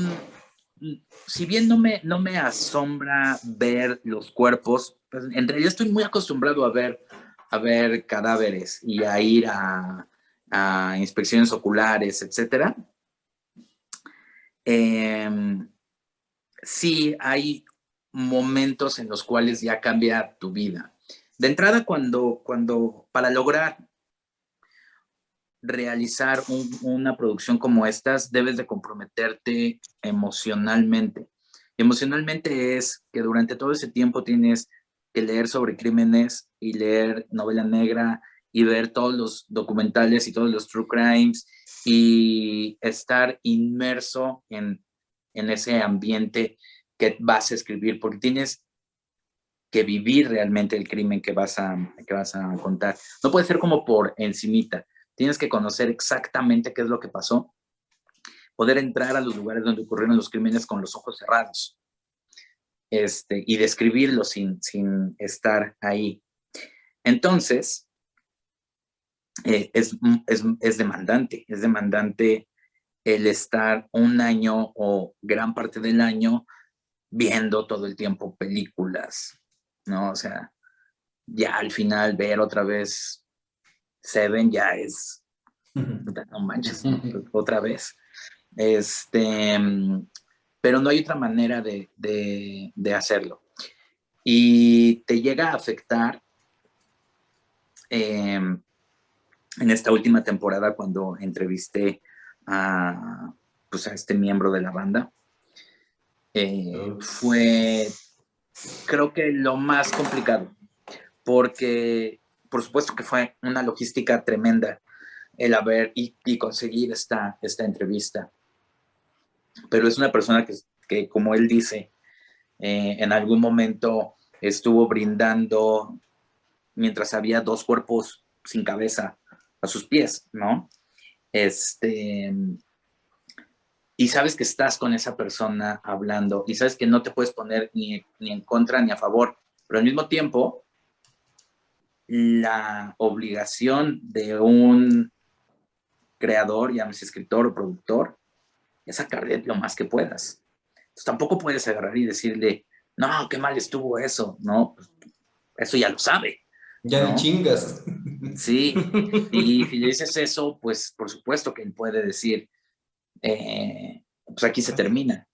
[SPEAKER 3] si bien no me asombra ver los cuerpos, pues en realidad estoy muy acostumbrado a ver cadáveres y a ir a inspecciones oculares, etcétera. Sí hay momentos en los cuales ya cambia tu vida. De entrada, cuando para lograr realizar una producción como estas, debes de comprometerte emocionalmente. Emocionalmente es que durante todo ese tiempo tienes que leer sobre crímenes y leer novela negra y ver todos los documentales y todos los true crimes y estar inmerso en ese ambiente que vas a escribir, porque tienes que vivir realmente el crimen que vas a contar. No puede ser como por encimita. Tienes que conocer exactamente qué es lo que pasó, poder entrar a los lugares donde ocurrieron los crímenes con los ojos cerrados, y describirlo sin estar ahí. Entonces, es demandante el estar un año o gran parte del año viendo todo el tiempo películas, ¿no? O sea, ya al final ver otra vez Seven ya es, no manches, ¿no? Otra vez. Pero no hay otra manera de hacerlo. Y te llega a afectar en esta última temporada cuando entrevisté pues a este miembro de la banda. Fue, creo que lo más complicado, porque por supuesto que fue una logística tremenda el haber y conseguir esta entrevista. Pero es una persona que como él dice, en algún momento estuvo brindando mientras había 2 cuerpos sin cabeza a sus pies, ¿no? Y sabes que estás con esa persona hablando y sabes que no te puedes poner ni en contra ni a favor, pero al mismo tiempo la obligación de un creador, llámese escritor o productor, es sacarle lo más que puedas. Entonces tampoco puedes agarrar y decirle, no, qué mal estuvo eso, ¿no? Pues, eso ya lo sabe.
[SPEAKER 2] Ya
[SPEAKER 3] ¿no?
[SPEAKER 2] ni chingas.
[SPEAKER 3] Sí, y si le dices eso, pues por supuesto que él puede decir, pues aquí se termina.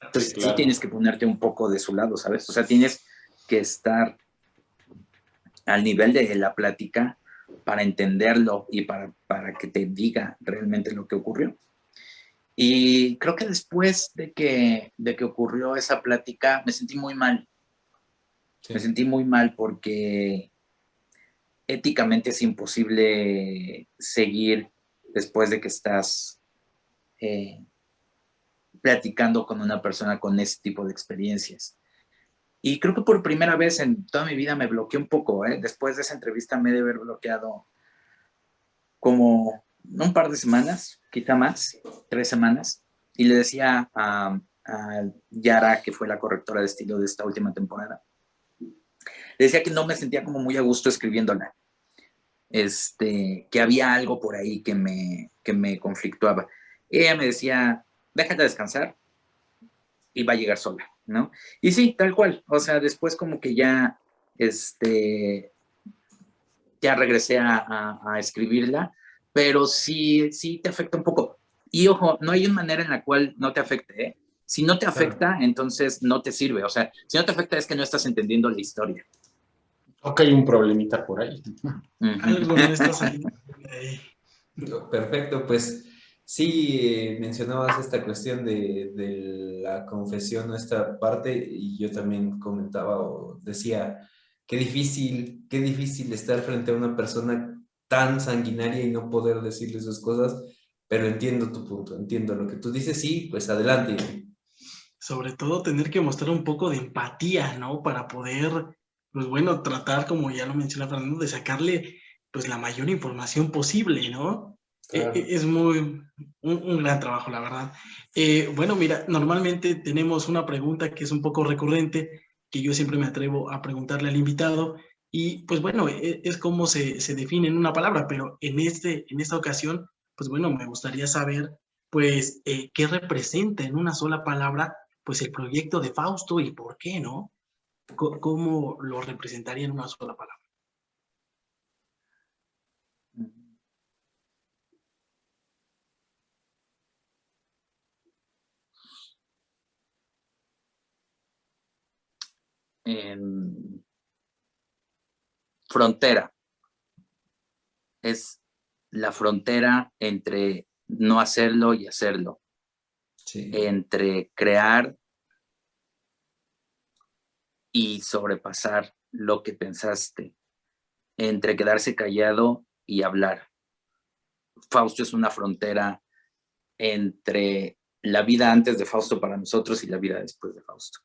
[SPEAKER 3] Entonces sí tienes que ponerte un poco de su lado, ¿sabes? O sea, tienes que estar al nivel de la plática para entenderlo y para que te diga realmente lo que ocurrió. Y creo que después de que ocurrió esa plática, me sentí muy mal. Sí. Me sentí muy mal porque éticamente es imposible seguir después de que estás platicando con una persona con ese tipo de experiencias. Y creo que por primera vez en toda mi vida me bloqueé un poco. Después de esa entrevista me he de haber bloqueado como un par de semanas, quizá más, 3 semanas. Y le decía a Yara, que fue la correctora de estilo de esta última temporada, le decía que no me sentía como muy a gusto escribiéndola. que había algo por ahí que me conflictuaba. Ella me decía, déjate descansar y va a llegar sola, ¿no? Y sí, tal cual. O sea, después como que ya, ya regresé a escribirla, pero sí te afecta un poco. Y ojo, no hay una manera en la cual no te afecte, ¿eh? Si no te afecta, entonces no te sirve. O sea, si no te afecta es que no estás entendiendo la historia.
[SPEAKER 4] Ok, hay un problemita por ahí.
[SPEAKER 1] Algo no está saliendo de ahí.
[SPEAKER 2] Perfecto, pues sí, mencionabas esta cuestión de la confesión, esta parte, y yo también comentaba o decía, qué difícil estar frente a una persona tan sanguinaria y no poder decirle sus cosas, pero entiendo tu punto, entiendo lo que tú dices, sí, pues adelante.
[SPEAKER 1] Sobre todo tener que mostrar un poco de empatía, ¿no? Para poder, pues bueno, tratar, como ya lo menciona Fernando, de sacarle pues la mayor información posible, ¿no?
[SPEAKER 2] Claro.
[SPEAKER 1] Es un gran trabajo, la verdad. Bueno, mira, normalmente tenemos una pregunta que es un poco recurrente, que yo siempre me atrevo a preguntarle al invitado, y pues bueno, es cómo se define en una palabra, pero en esta ocasión, pues bueno, me gustaría saber, pues, qué representa en una sola palabra pues el proyecto de Fausto y por qué, ¿no? ¿Cómo lo representaría en una sola palabra?
[SPEAKER 3] Frontera. Es la frontera entre no hacerlo y hacerlo.
[SPEAKER 2] Sí.
[SPEAKER 3] Entre crear y sobrepasar lo que pensaste. Entre quedarse callado y hablar. Fausto es una frontera entre la vida antes de Fausto para nosotros y la vida después de Fausto.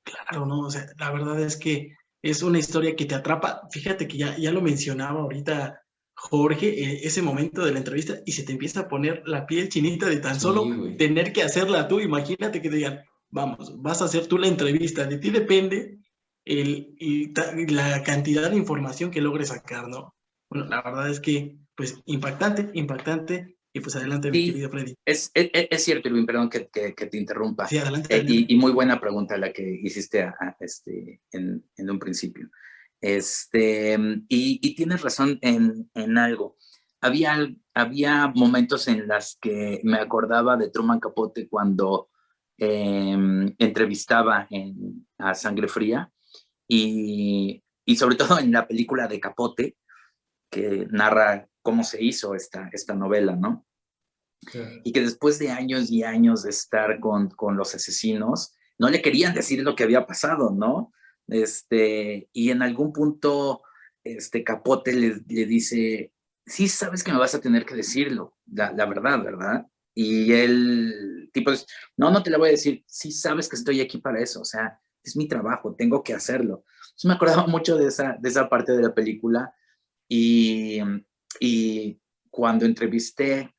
[SPEAKER 1] Claro, ¿no? O sea, la verdad es que es una historia que te atrapa. Fíjate que ya lo mencionaba ahorita Jorge, ese momento de la entrevista, y se te empieza a poner la piel chinita de tan solo
[SPEAKER 2] Sí,
[SPEAKER 1] tener que hacerla tú. Imagínate que te digan, vamos, vas a hacer tú la entrevista, de ti depende la cantidad de información que logres sacar, ¿no? Bueno, la verdad es que, pues, impactante, y pues adelante, mi
[SPEAKER 3] Sí,
[SPEAKER 1] querido Freddy.
[SPEAKER 3] es cierto, Irving, perdón que te interrumpa.
[SPEAKER 1] Sí, adelante, adelante.
[SPEAKER 3] Y muy buena pregunta la que hiciste en un principio. Y tienes razón en algo. Había momentos en los que me acordaba de Truman Capote cuando entrevistaba a Sangre Fría y sobre todo en la película de Capote, que narra cómo se hizo esta novela, ¿no?
[SPEAKER 2] Claro.
[SPEAKER 3] Y que después de años y años de estar con los asesinos, no le querían decir lo que había pasado, ¿no? Y en algún punto, Capote le dice, sí sabes que me vas a tener que decirlo, la verdad, ¿verdad? Y él, tipo, no te la voy a decir, sí sabes que estoy aquí para eso, o sea, es mi trabajo, tengo que hacerlo. Entonces me acordaba mucho de esa parte de la película y cuando entrevisté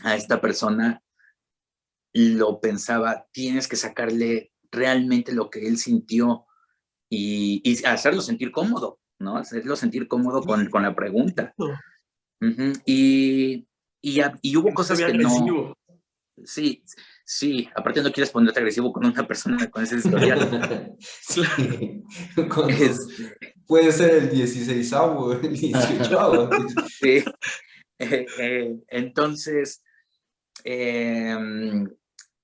[SPEAKER 3] a esta persona, lo pensaba, tienes que sacarle realmente lo que él sintió y hacerlo sentir cómodo, ¿no? Hacerlo sentir cómodo con la pregunta. Uh-huh. Y hubo
[SPEAKER 1] Que no se
[SPEAKER 3] cosas
[SPEAKER 1] vea
[SPEAKER 3] que no...
[SPEAKER 1] agresivo.
[SPEAKER 3] Sí, aparte no quieres ponerte agresivo con una persona con ese historial.
[SPEAKER 2] Sí, puede ser el 16avo, el 18avo.
[SPEAKER 3] Sí. Entonces,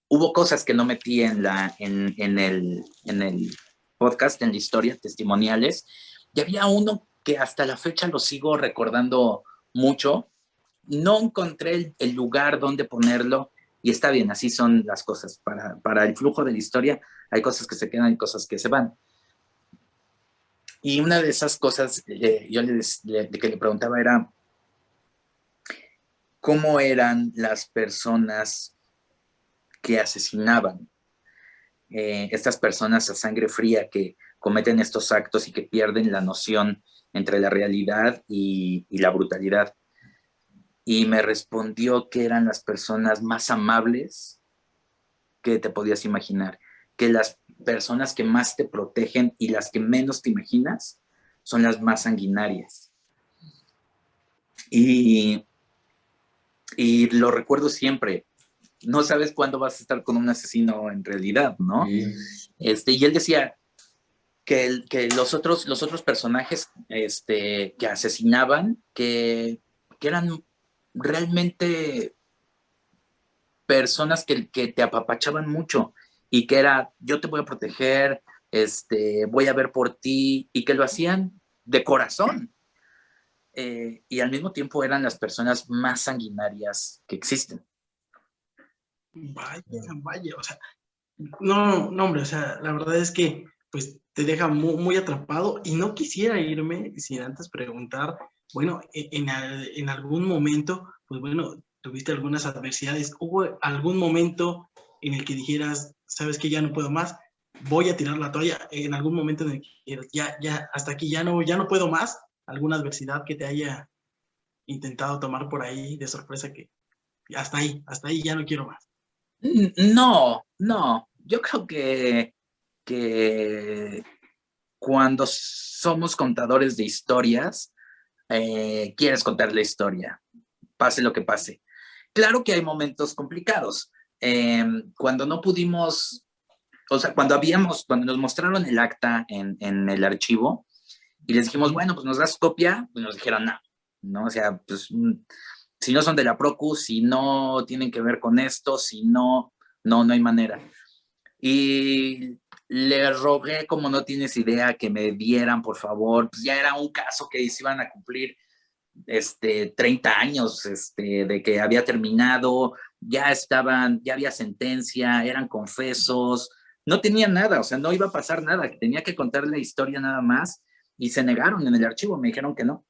[SPEAKER 3] hubo cosas que no metí en el podcast, en la historia, testimoniales, y había uno que hasta la fecha lo sigo recordando mucho. No encontré el lugar donde ponerlo, y está bien, así son las cosas. Para el flujo de la historia hay cosas que se quedan y cosas que se van. Y una de esas cosas yo que le preguntaba era cómo eran las personas que asesinaban, estas personas a sangre fría que cometen estos actos y que pierden la noción entre la realidad y la brutalidad. Y me respondió que eran las personas más amables que te podías imaginar, que las personas que más te protegen y las que menos te imaginas son las más sanguinarias. Y lo recuerdo siempre. No sabes cuándo vas a estar con un asesino en realidad, ¿no?
[SPEAKER 2] Sí.
[SPEAKER 3] Y él decía que los otros personajes que asesinaban, que eran realmente personas que te apapachaban mucho y que era, yo te voy a proteger, voy a ver por ti, y que lo hacían de corazón. Y al mismo tiempo eran las personas más sanguinarias que existen.
[SPEAKER 1] Vaya, vaya, o sea, no, hombre, o sea, la verdad es que pues te deja muy, muy atrapado y no quisiera irme sin antes preguntar, bueno, en algún momento, pues bueno, tuviste algunas adversidades, ¿hubo algún momento en el que dijeras, sabes que ya no puedo más, voy a tirar la toalla, en algún momento en el que dijeras, ya, hasta aquí ya no puedo más, alguna adversidad que te haya intentado tomar por ahí de sorpresa que hasta ahí ya no quiero más?
[SPEAKER 3] No, yo creo que cuando somos contadores de historias, quieres contar la historia, pase lo que pase. Claro que hay momentos complicados. Cuando no pudimos, o sea, cuando nos mostraron el acta en el archivo y les dijimos, bueno, pues nos das copia, pues nos dijeron no, o sea, pues si no son de la Procu, si no tienen que ver con esto, si no hay manera. Y le rogué, como no tienes idea, que me dieran, por favor. Pues ya era un caso que se iban a cumplir 30 años de que había terminado, ya había sentencia, eran confesos, no tenían nada, o sea, no iba a pasar nada, que tenía que contar la historia nada más, y se negaron en el archivo, me dijeron que no.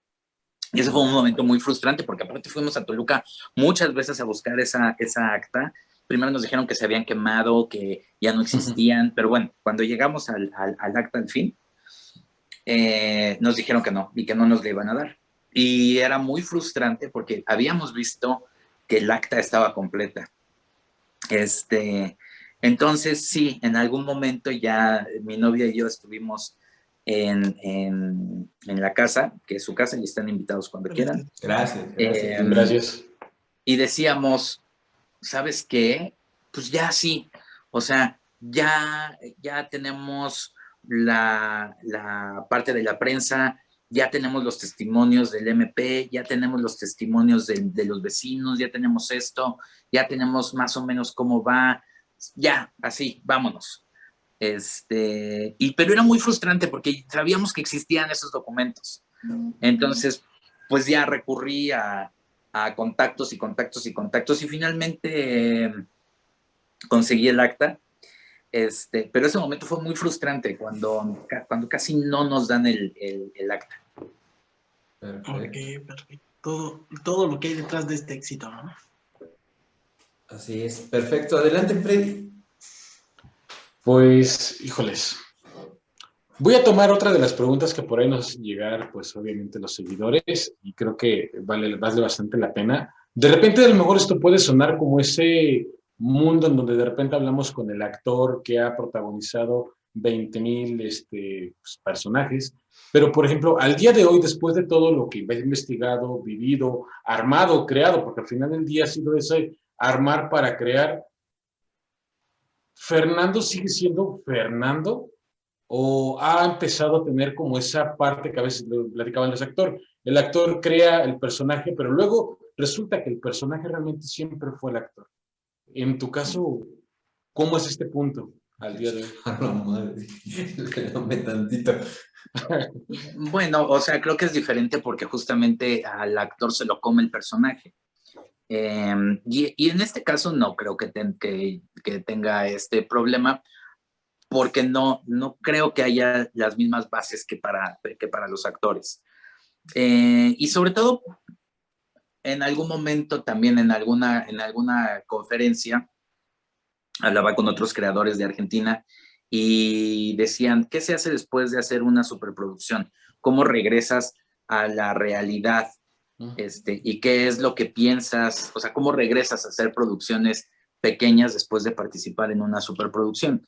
[SPEAKER 3] Y eso fue un momento muy frustrante, porque aparte fuimos a Toluca muchas veces a buscar esa acta. Primero nos dijeron que se habían quemado, que ya no existían, pero bueno, cuando llegamos al acta al fin, nos dijeron que no, y que no nos la iban a dar. Y era muy frustrante porque habíamos visto que el acta estaba completa. Entonces, sí, en algún momento ya mi novia y yo estuvimos en la casa, que es su casa, y están invitados cuando quieran.
[SPEAKER 2] Gracias.
[SPEAKER 4] Gracias.
[SPEAKER 3] Y decíamos, ¿sabes qué? Pues ya sí, o sea, ya tenemos la parte de la prensa, ya tenemos los testimonios del MP, ya tenemos los testimonios de los vecinos, ya tenemos esto, ya tenemos más o menos cómo va, ya, así, vámonos. Pero era muy frustrante porque sabíamos que existían esos documentos. Entonces, pues ya recurrí a contactos y contactos y contactos, y finalmente conseguí el acta. Pero ese momento fue muy frustrante cuando casi no nos dan el acta.
[SPEAKER 1] Perfecto. Todo lo que hay detrás de este éxito, ¿no?
[SPEAKER 2] Así es, perfecto. Adelante, Freddy.
[SPEAKER 4] Pues, híjoles. Voy a tomar otra de las preguntas que por ahí nos llegar, pues obviamente los seguidores, y creo que vale bastante la pena. De repente, a lo mejor esto puede sonar como ese mundo en donde de repente hablamos con el actor que ha protagonizado 20,000 pues, personajes, pero por ejemplo, al día de hoy, después de todo lo que he investigado, vivido, armado, creado, porque al final del día ha sido ese armar para crear, ¿Fernando sigue siendo Fernando? ¿O ha empezado a tener como esa parte que a veces lo platicaban los actores? El actor crea el personaje, pero luego resulta que el personaje realmente siempre fue el actor. En tu caso, ¿cómo es este punto al día de hoy?
[SPEAKER 2] Dame tantito.
[SPEAKER 3] Bueno, o sea, creo que es diferente porque justamente al actor se lo come el personaje. Y en este caso no creo que tenga este problema, porque no creo que haya las mismas bases que para los actores. Y sobre todo, en algún momento también en alguna conferencia, hablaba con otros creadores de Argentina y decían, ¿qué se hace después de hacer una superproducción? ¿Cómo regresas a la realidad? ¿Y qué es lo que piensas? O sea, ¿cómo regresas a hacer producciones pequeñas después de participar en una superproducción?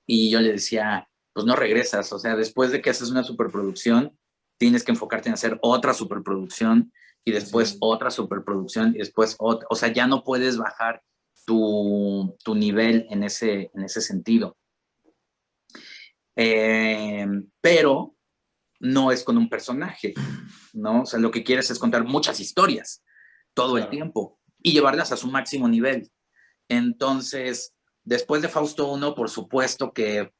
[SPEAKER 3] Y yo le decía, pues no regresas, o sea, después de que haces una superproducción, tienes que enfocarte en hacer otra superproducción y después otra superproducción y después otra. O sea, ya no puedes bajar tu nivel en ese sentido. Pero no es con un personaje, ¿no? O sea, lo que quieres es contar muchas historias todo el tiempo y llevarlas a su máximo nivel. Entonces, después de Fausto 1, por supuesto que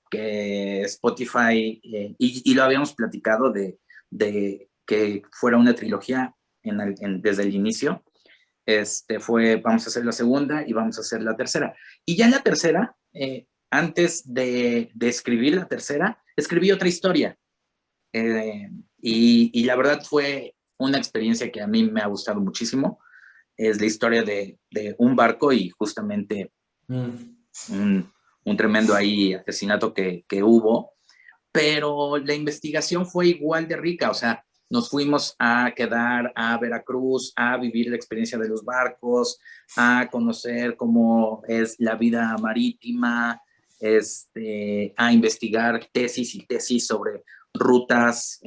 [SPEAKER 3] Spotify, y lo habíamos platicado de que fuera una trilogía desde el inicio, vamos a hacer la segunda y vamos a hacer la tercera. Y ya en la tercera, antes de escribir la tercera, escribí otra historia. Y la verdad fue una experiencia que a mí me ha gustado muchísimo. Es la historia de un barco y justamente un tremendo ahí asesinato que hubo, pero la investigación fue igual de rica. O sea, nos fuimos a quedar a Veracruz, a vivir la experiencia de los barcos, a conocer cómo es la vida marítima, a investigar tesis y tesis sobre rutas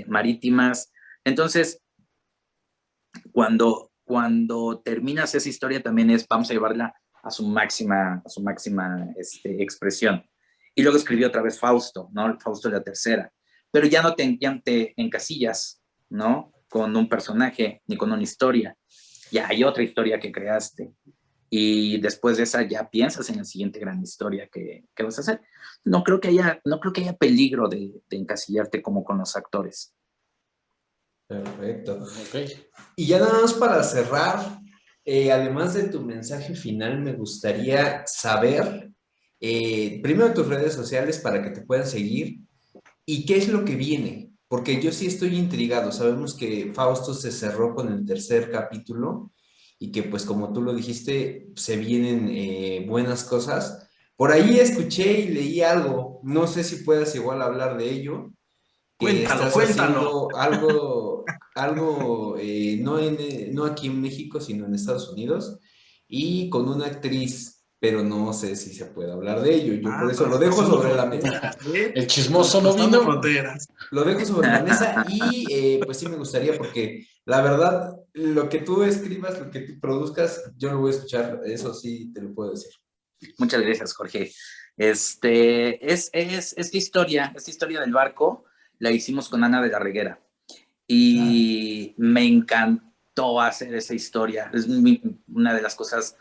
[SPEAKER 3] marítimas. Entonces, cuando terminas esa historia también vamos a llevarla a su máxima expresión. Y luego escribí otra vez Fausto, ¿no? Fausto la tercera. Pero ya no te encasillas, ¿no? Con un personaje ni con una historia. Ya hay otra historia que creaste. Y después de esa ya piensas en la siguiente gran historia que vas a hacer. No creo que haya peligro de encasillarte como con los actores.
[SPEAKER 2] Perfecto.
[SPEAKER 4] Okay.
[SPEAKER 2] Y ya nada más para cerrar, además de tu mensaje final, me gustaría saber, primero tus redes sociales para que te puedan seguir y qué es lo que viene, porque yo sí estoy intrigado. Sabemos que Fausto se cerró con el tercer capítulo y que pues como tú lo dijiste, se vienen buenas cosas. Por ahí escuché y leí algo, no sé si puedas igual hablar de ello.
[SPEAKER 1] Cuéntalo.
[SPEAKER 2] Haciendo algo no aquí en México, sino en Estados Unidos, y con una actriz, pero no sé si se puede hablar de ello. Yo por eso lo dejo sobre la mesa.
[SPEAKER 4] El chismoso no vino.
[SPEAKER 1] Fronteras.
[SPEAKER 2] Lo dejo sobre la mesa y pues sí me gustaría, porque la verdad, lo que tú escribas, lo que tú produzcas, yo lo voy a escuchar, eso sí te lo puedo decir.
[SPEAKER 3] Muchas gracias, Jorge. Esta historia del barco la hicimos con Ana de la Reguera y me encantó hacer esa historia. Es una de las cosas,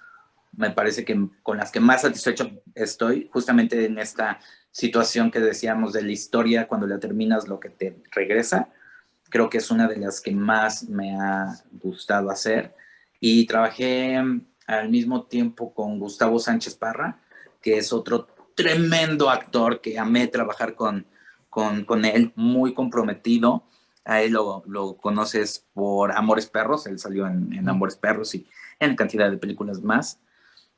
[SPEAKER 3] me parece, que con las que más satisfecho estoy, justamente en esta situación que decíamos de la historia, cuando la terminas, lo que te regresa. Creo que es una de las que más me ha gustado hacer. Y trabajé al mismo tiempo con Gustavo Sánchez Parra, que es otro tremendo actor que amé trabajar con él, muy comprometido. A él lo conoces por Amores Perros, él salió en Amores Perros y en cantidad de películas más.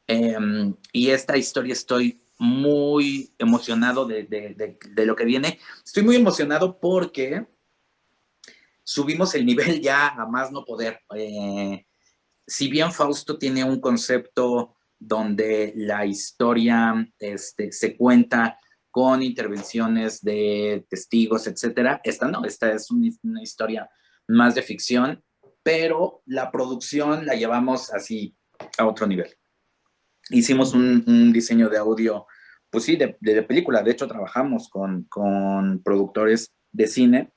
[SPEAKER 3] Y esta historia estoy muy emocionado de lo que viene. Estoy muy emocionado porque subimos el nivel ya a más no poder. Si bien Fausto tiene un concepto donde la historia se cuenta con intervenciones de testigos, etcétera, esta es una historia más de ficción, pero la producción la llevamos así a otro nivel. Hicimos un diseño de audio, pues sí, de película. De hecho, trabajamos con productores de cine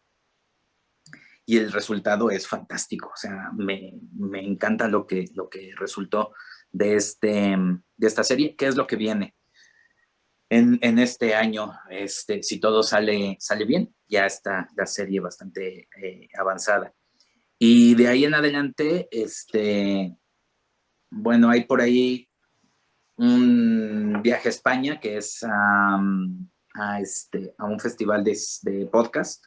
[SPEAKER 3] y el resultado es fantástico. O sea, me encanta lo que resultó de esta serie. ¿Qué es lo que viene en este año? Si todo sale bien, ya está la serie bastante avanzada. Y de ahí en adelante, bueno, hay por ahí un viaje a España, que es a un festival de podcast,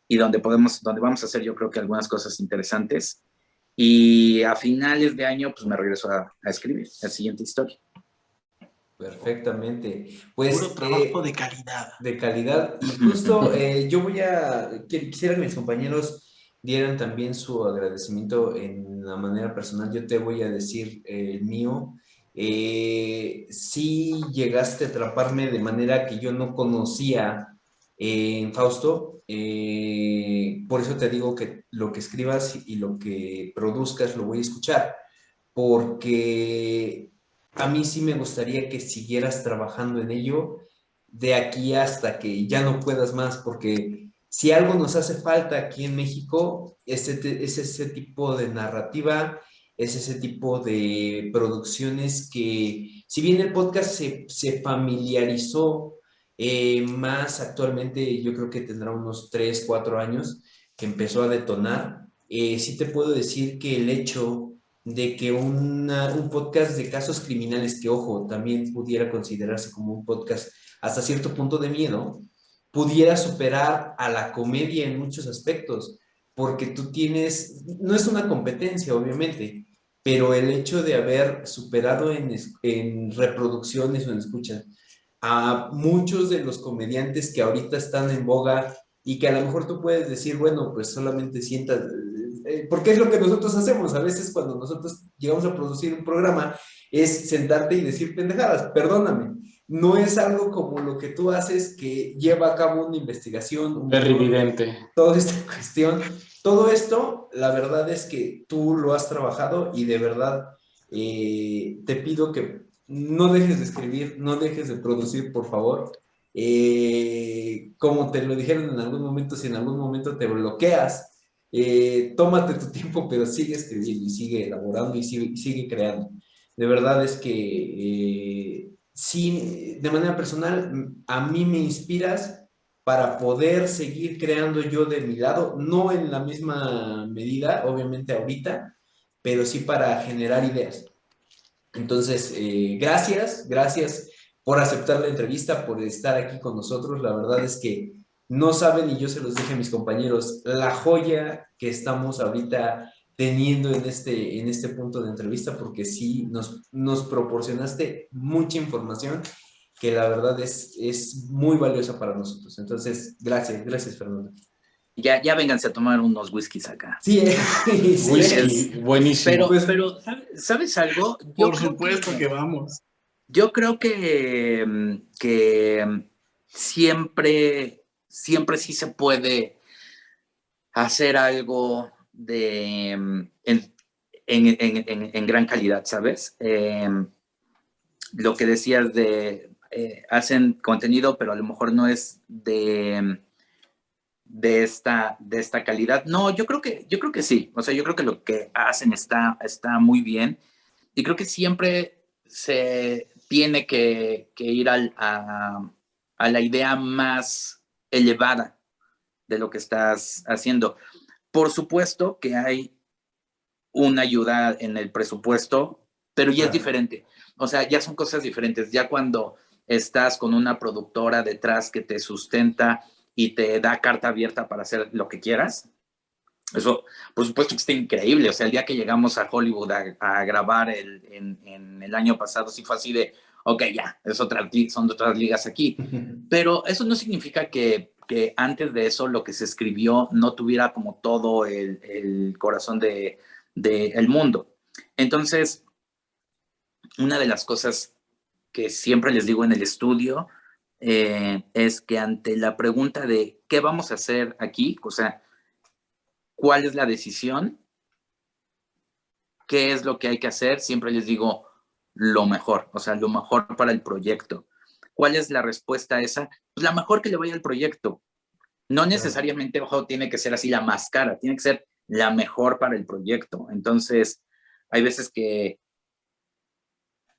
[SPEAKER 3] y donde vamos a hacer, yo creo que algunas cosas interesantes. Y a finales de año, pues me regreso a escribir la siguiente historia.
[SPEAKER 2] Perfectamente. Pues,
[SPEAKER 1] puro trabajo de calidad.
[SPEAKER 2] De calidad. Y justo quisiera que mis compañeros dieran también su agradecimiento en la manera personal. Yo te voy a decir el mío. Sí llegaste a atraparme de manera que yo no conocía en Fausto. Por eso te digo que lo que escribas y lo que produzcas lo voy a escuchar, porque a mí sí me gustaría que siguieras trabajando en ello de aquí hasta que ya no puedas más, porque si algo nos hace falta aquí en México, es ese tipo de narrativa, es ese tipo de producciones que, si bien el podcast se familiarizó más actualmente, yo creo que tendrá unos 3, 4 años que empezó a detonar, sí te puedo decir que el hecho de que un podcast de casos criminales, que ojo, también pudiera considerarse como un podcast hasta cierto punto de miedo, pudiera superar a la comedia en muchos aspectos, porque tú tienes, no es una competencia, obviamente, pero el hecho de haber superado en reproducciones o en escuchas a muchos de los comediantes que ahorita están en boga y que a lo mejor tú puedes decir, bueno, pues solamente sientas, porque es lo que nosotros hacemos, a veces cuando nosotros llegamos a producir un programa, es sentarte y decir pendejadas, perdóname, no es algo como lo que tú haces que lleva a cabo una investigación,
[SPEAKER 4] Evidente.
[SPEAKER 2] toda esta cuestión, todo esto, la verdad es que tú lo has trabajado y de verdad te pido que no dejes de escribir, no dejes de producir, por favor. Como te lo dijeron en algún momento, si en algún momento te bloqueas, tómate tu tiempo, pero sigue escribiendo y sigue elaborando y sigue creando. De verdad es que sí, de manera personal, a mí me inspiras para poder seguir creando yo de mi lado, no en la misma medida, obviamente ahorita, pero sí para generar ideas. Entonces, gracias por aceptar la entrevista, por estar aquí con nosotros. La verdad es que no saben, y yo se los dije a mis compañeros, la joya que estamos ahorita teniendo en este punto de entrevista, porque sí nos proporcionaste mucha información que la verdad es muy valiosa para nosotros. Entonces, gracias, Fernando.
[SPEAKER 3] Ya vénganse a tomar unos whiskies acá.
[SPEAKER 2] Sí, sí,
[SPEAKER 4] whisky, buenísimo.
[SPEAKER 3] Pero ¿sabes algo?
[SPEAKER 1] Por supuesto que vamos.
[SPEAKER 3] Yo creo que siempre sí se puede hacer algo en gran calidad, ¿sabes? Lo que decías hacen contenido, pero a lo mejor no es de esta calidad. No, yo creo que sí. O sea, yo creo que lo que hacen está muy bien. Y creo que siempre se tiene que ir a la idea más elevada de lo que estás haciendo. Por supuesto que hay una ayuda en el presupuesto, pero ya es diferente. O sea, ya son cosas diferentes. Ya cuando estás con una productora detrás que te sustenta y te da carta abierta para hacer lo que quieras, eso, por supuesto que está increíble. O sea, el día que llegamos a Hollywood a grabar en el año pasado, sí fue así de, ok, ya, son otras ligas aquí. Pero eso no significa que antes de eso lo que se escribió no tuviera como todo el corazón del mundo. Entonces, una de las cosas que siempre les digo en el estudio es que ante la pregunta de qué vamos a hacer aquí, o sea, ¿cuál es la decisión? ¿Qué es lo que hay que hacer? Siempre les digo lo mejor, o sea, lo mejor para el proyecto. ¿Cuál es la respuesta a esa? Pues la mejor que le vaya al proyecto. No necesariamente, ojo, tiene que ser así la más cara, tiene que ser la mejor para el proyecto. Entonces, hay veces que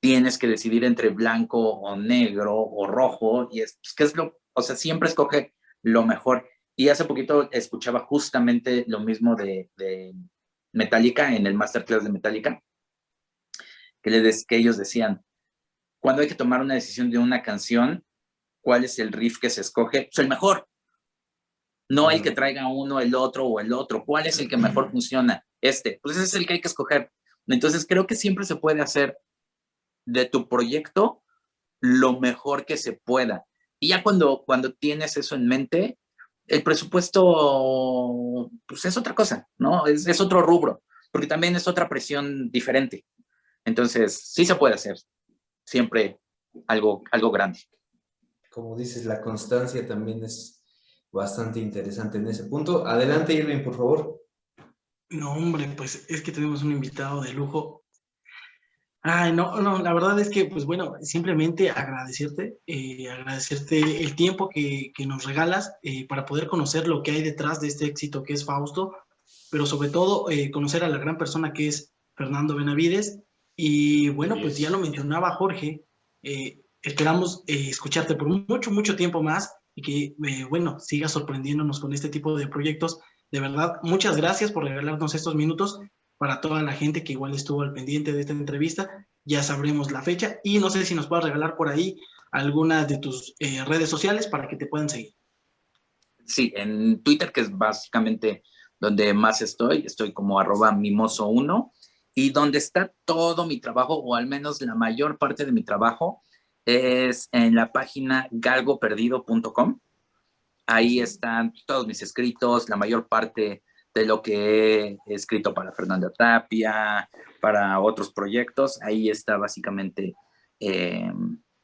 [SPEAKER 3] tienes que decidir entre blanco o negro o rojo y ¿qué es o sea, siempre escoge lo mejor. Y hace poquito escuchaba justamente lo mismo de Metallica, en el masterclass de Metallica, que ellos decían, cuando hay que tomar una decisión de una canción, ¿cuál es el riff que se escoge? Pues el mejor. No el que traiga uno, el otro o el otro. ¿Cuál es el que mejor funciona? Pues ese es el que hay que escoger. Entonces creo que siempre se puede hacer de tu proyecto lo mejor que se pueda. Y ya cuando tienes eso en mente, el presupuesto pues es otra cosa, ¿no? Es otro rubro, porque también es otra presión diferente. Entonces, sí se puede hacer siempre algo grande.
[SPEAKER 2] Como dices, la constancia también es bastante interesante en ese punto. Adelante, Irving, por favor.
[SPEAKER 1] No, hombre, pues es que tenemos un invitado de lujo. Ay, no, la verdad es que, pues bueno, simplemente agradecerte el tiempo que nos regalas para poder conocer lo que hay detrás de este éxito que es Fausto, pero sobre todo conocer a la gran persona que es Fernando Benavides. Y bueno, pues ya lo mencionaba Jorge, esperamos escucharte por mucho, mucho tiempo más y que, bueno, sigas sorprendiéndonos con este tipo de proyectos. De verdad, muchas gracias por regalarnos estos minutos. Para toda la gente que igual estuvo al pendiente de esta entrevista, ya sabremos la fecha y no sé si nos puedas regalar por ahí algunas de tus redes sociales para que te puedan seguir.
[SPEAKER 3] Sí, en Twitter, que es básicamente donde más estoy como @mimoso1, y donde está todo mi trabajo, o al menos la mayor parte de mi trabajo, es en la página galgoperdido.com. Ahí están todos mis escritos, la mayor parte de lo que he escrito para Fernanda Tapia, para otros proyectos. Ahí está básicamente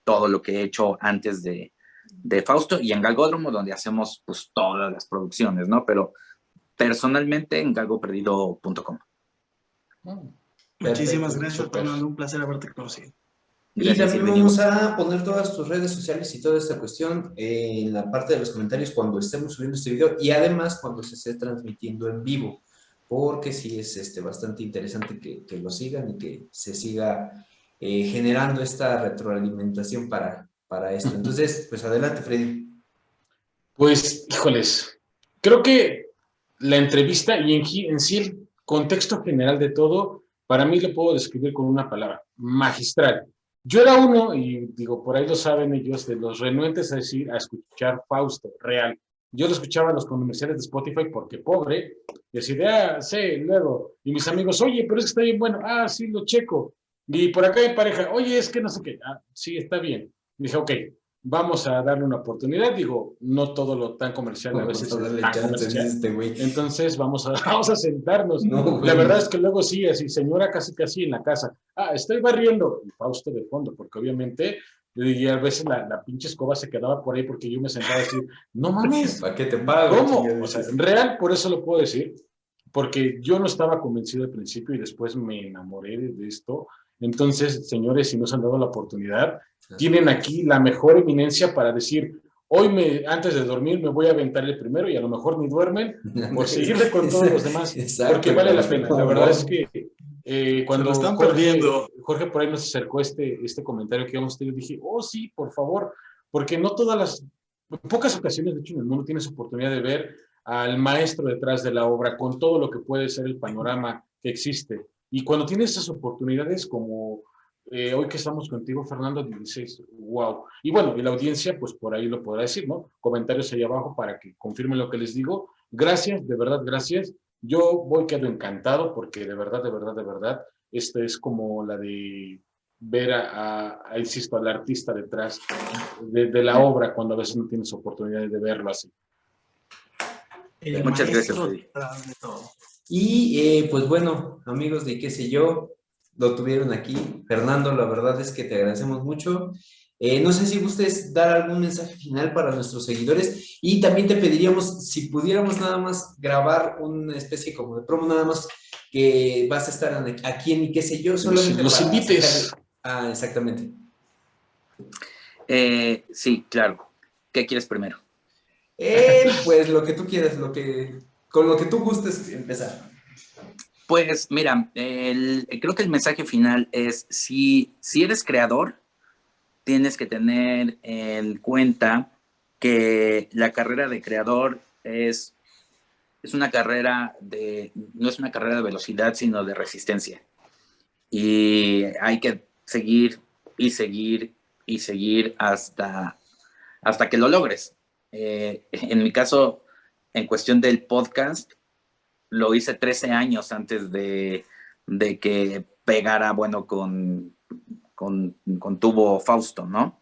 [SPEAKER 3] todo lo que he hecho antes de Fausto, y en Galgódromo, donde hacemos pues todas las producciones, ¿no? Pero personalmente en galgoperdido.com.
[SPEAKER 1] Muchísimas gracias, Fernando. Un placer haberte conocido.
[SPEAKER 2] Y también vamos a poner todas tus redes sociales y toda esta cuestión en la parte de los comentarios cuando estemos subiendo este video, y además cuando se esté transmitiendo en vivo, porque sí es bastante interesante que lo sigan y que se siga generando esta retroalimentación para esto. Entonces, pues adelante, Freddy.
[SPEAKER 4] Pues, híjoles, creo que la entrevista y en sí el contexto general de todo, para mí lo puedo describir con una palabra: magistral. Yo era uno, y digo, por ahí lo saben ellos, de los renuentes a escuchar Fausto, real. Yo lo escuchaba en los comerciales de Spotify porque pobre, decía, sí, luego, y mis amigos, oye, pero es que está bien bueno, sí, lo checo. Y por acá hay pareja, oye, es que no sé qué, sí, está bien. Y dije, ok, vamos a darle una oportunidad. Digo, no todo lo tan comercial a veces es tan comercial. Entonces vamos a sentarnos. No, la verdad es que luego sí, así, señora casi en la casa. Estoy barriendo. Y Fausto de fondo, porque obviamente, y a veces la pinche escoba se quedaba por ahí porque yo me sentaba a decir, no mames.
[SPEAKER 2] ¿Para qué te pago?
[SPEAKER 4] ¿Cómo? O sea, en real, por eso lo puedo decir, porque yo no estaba convencido al principio y después me enamoré de esto. Entonces, señores, si no se han dado la oportunidad, tienen aquí la mejor eminencia para decir, hoy antes de dormir me voy a aventar el primero, y a lo mejor ni duermen por seguirle con todos los demás, porque vale la pena. La verdad es que cuando Jorge por ahí nos acercó este comentario que íbamos a tener, dije, oh sí, por favor, porque no pocas ocasiones, de hecho, en el mundo tienes oportunidad de ver al maestro detrás de la obra, con todo lo que puede ser el panorama que existe. Y cuando tienes esas oportunidades como hoy que estamos contigo, Fernando, dices, wow. Y bueno, y la audiencia, pues por ahí lo podrá decir, ¿no? Comentarios ahí abajo para que confirmen lo que les digo. Gracias, de verdad, gracias. Yo quedo encantado porque de verdad, esta es como la de ver insisto, al artista detrás de la obra, cuando a veces no tienes oportunidad de verlo así.
[SPEAKER 3] Muchas gracias, Freddy.
[SPEAKER 2] Y pues bueno, amigos de qué sé yo, lo tuvieron aquí. Fernando, la verdad es que te agradecemos mucho. No sé si gustes dar algún mensaje final para nuestros seguidores, y también te pediríamos si pudiéramos nada más grabar una especie como de promo, nada más que vas a estar aquí en y qué sé yo, solamente
[SPEAKER 4] los invites.
[SPEAKER 2] Exactamente.
[SPEAKER 3] Sí, claro. ¿Qué quieres primero?
[SPEAKER 2] Pues lo que tú quieras, con lo que tú gustes empezar.
[SPEAKER 3] Pues mira, creo que el mensaje final es, si eres creador, tienes que tener en cuenta que la carrera de creador es una carrera no es una carrera de velocidad, sino de resistencia. Y hay que seguir y seguir y seguir hasta que lo logres. En mi caso, en cuestión del podcast, lo hice 13 años antes de que pegara, bueno, con tubo Fausto, ¿no?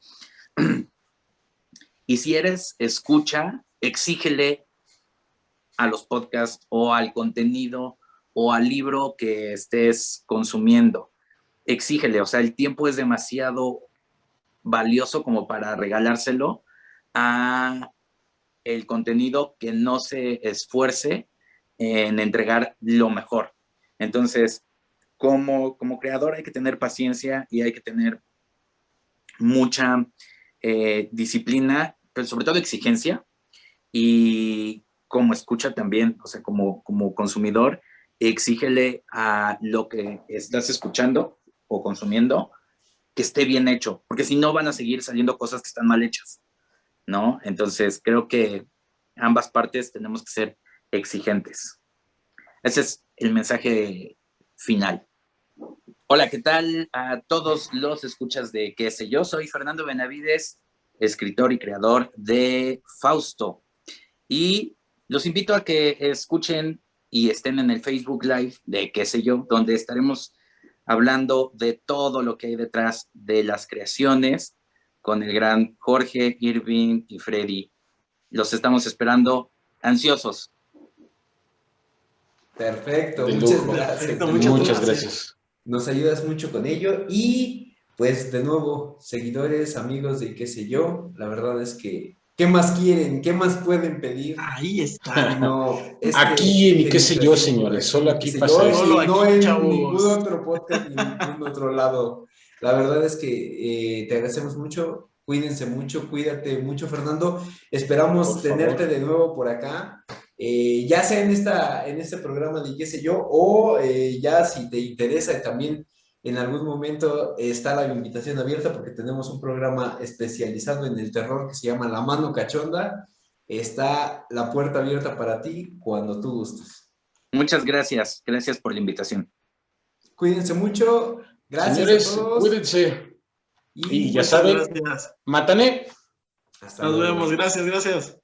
[SPEAKER 3] Y si eres escucha, exígele a los podcasts o al contenido o al libro que estés consumiendo. Exígele, o sea, el tiempo es demasiado valioso como para regalárselo a el contenido que no se esfuerce en entregar lo mejor. Entonces, como creador hay que tener paciencia y hay que tener mucha disciplina, pero sobre todo exigencia, y como escucha también, o sea, como consumidor, exígele a lo que estás escuchando o consumiendo que esté bien hecho, porque si no van a seguir saliendo cosas que están mal hechas, ¿no? Entonces, creo que ambas partes tenemos que ser exigentes. Ese es el mensaje final. Hola, ¿qué tal a todos los escuchas de Qué sé yo? Soy Fernando Benavides, escritor y creador de Fausto. Y los invito a que escuchen y estén en el Facebook Live de Qué sé yo, donde estaremos hablando de todo lo que hay detrás de las creaciones con el gran Jorge, Irving y Freddy. Los estamos esperando ansiosos.
[SPEAKER 2] Perfecto, muchas gracias.
[SPEAKER 1] Perfecto,
[SPEAKER 4] muchas gracias.
[SPEAKER 2] Nos ayudas mucho con ello y pues de nuevo, seguidores, amigos de Qué sé yo, la verdad es que ¿qué más quieren? ¿Qué más pueden pedir?
[SPEAKER 1] Ahí está.
[SPEAKER 2] No,
[SPEAKER 4] aquí en Qué sé yo, señores, solo aquí pasa
[SPEAKER 2] esto.
[SPEAKER 1] Solo aquí,
[SPEAKER 2] No en
[SPEAKER 1] chavos.
[SPEAKER 2] ningún otro podcast ni en ningún otro lado. La verdad es que te agradecemos mucho, cuídense mucho, cuídate mucho, Fernando. Esperamos
[SPEAKER 4] Por
[SPEAKER 2] tenerte
[SPEAKER 4] favor.
[SPEAKER 2] de nuevo por acá, ya sea en este programa de Qué sé yo, o ya si te interesa también en algún momento está la invitación abierta porque tenemos un programa especializado en el terror que se llama La Mano Cachonda. Está la puerta abierta para ti cuando tú gustes.
[SPEAKER 3] Muchas gracias. Gracias por la invitación.
[SPEAKER 2] Cuídense mucho. Gracias
[SPEAKER 4] Señores,
[SPEAKER 2] a todos.
[SPEAKER 4] cuídense. Y ya
[SPEAKER 1] Muchas
[SPEAKER 4] saben,
[SPEAKER 1] gracias.
[SPEAKER 4] Matané.
[SPEAKER 2] Hasta
[SPEAKER 1] Nos
[SPEAKER 2] luego.
[SPEAKER 1] vemos. Gracias, gracias.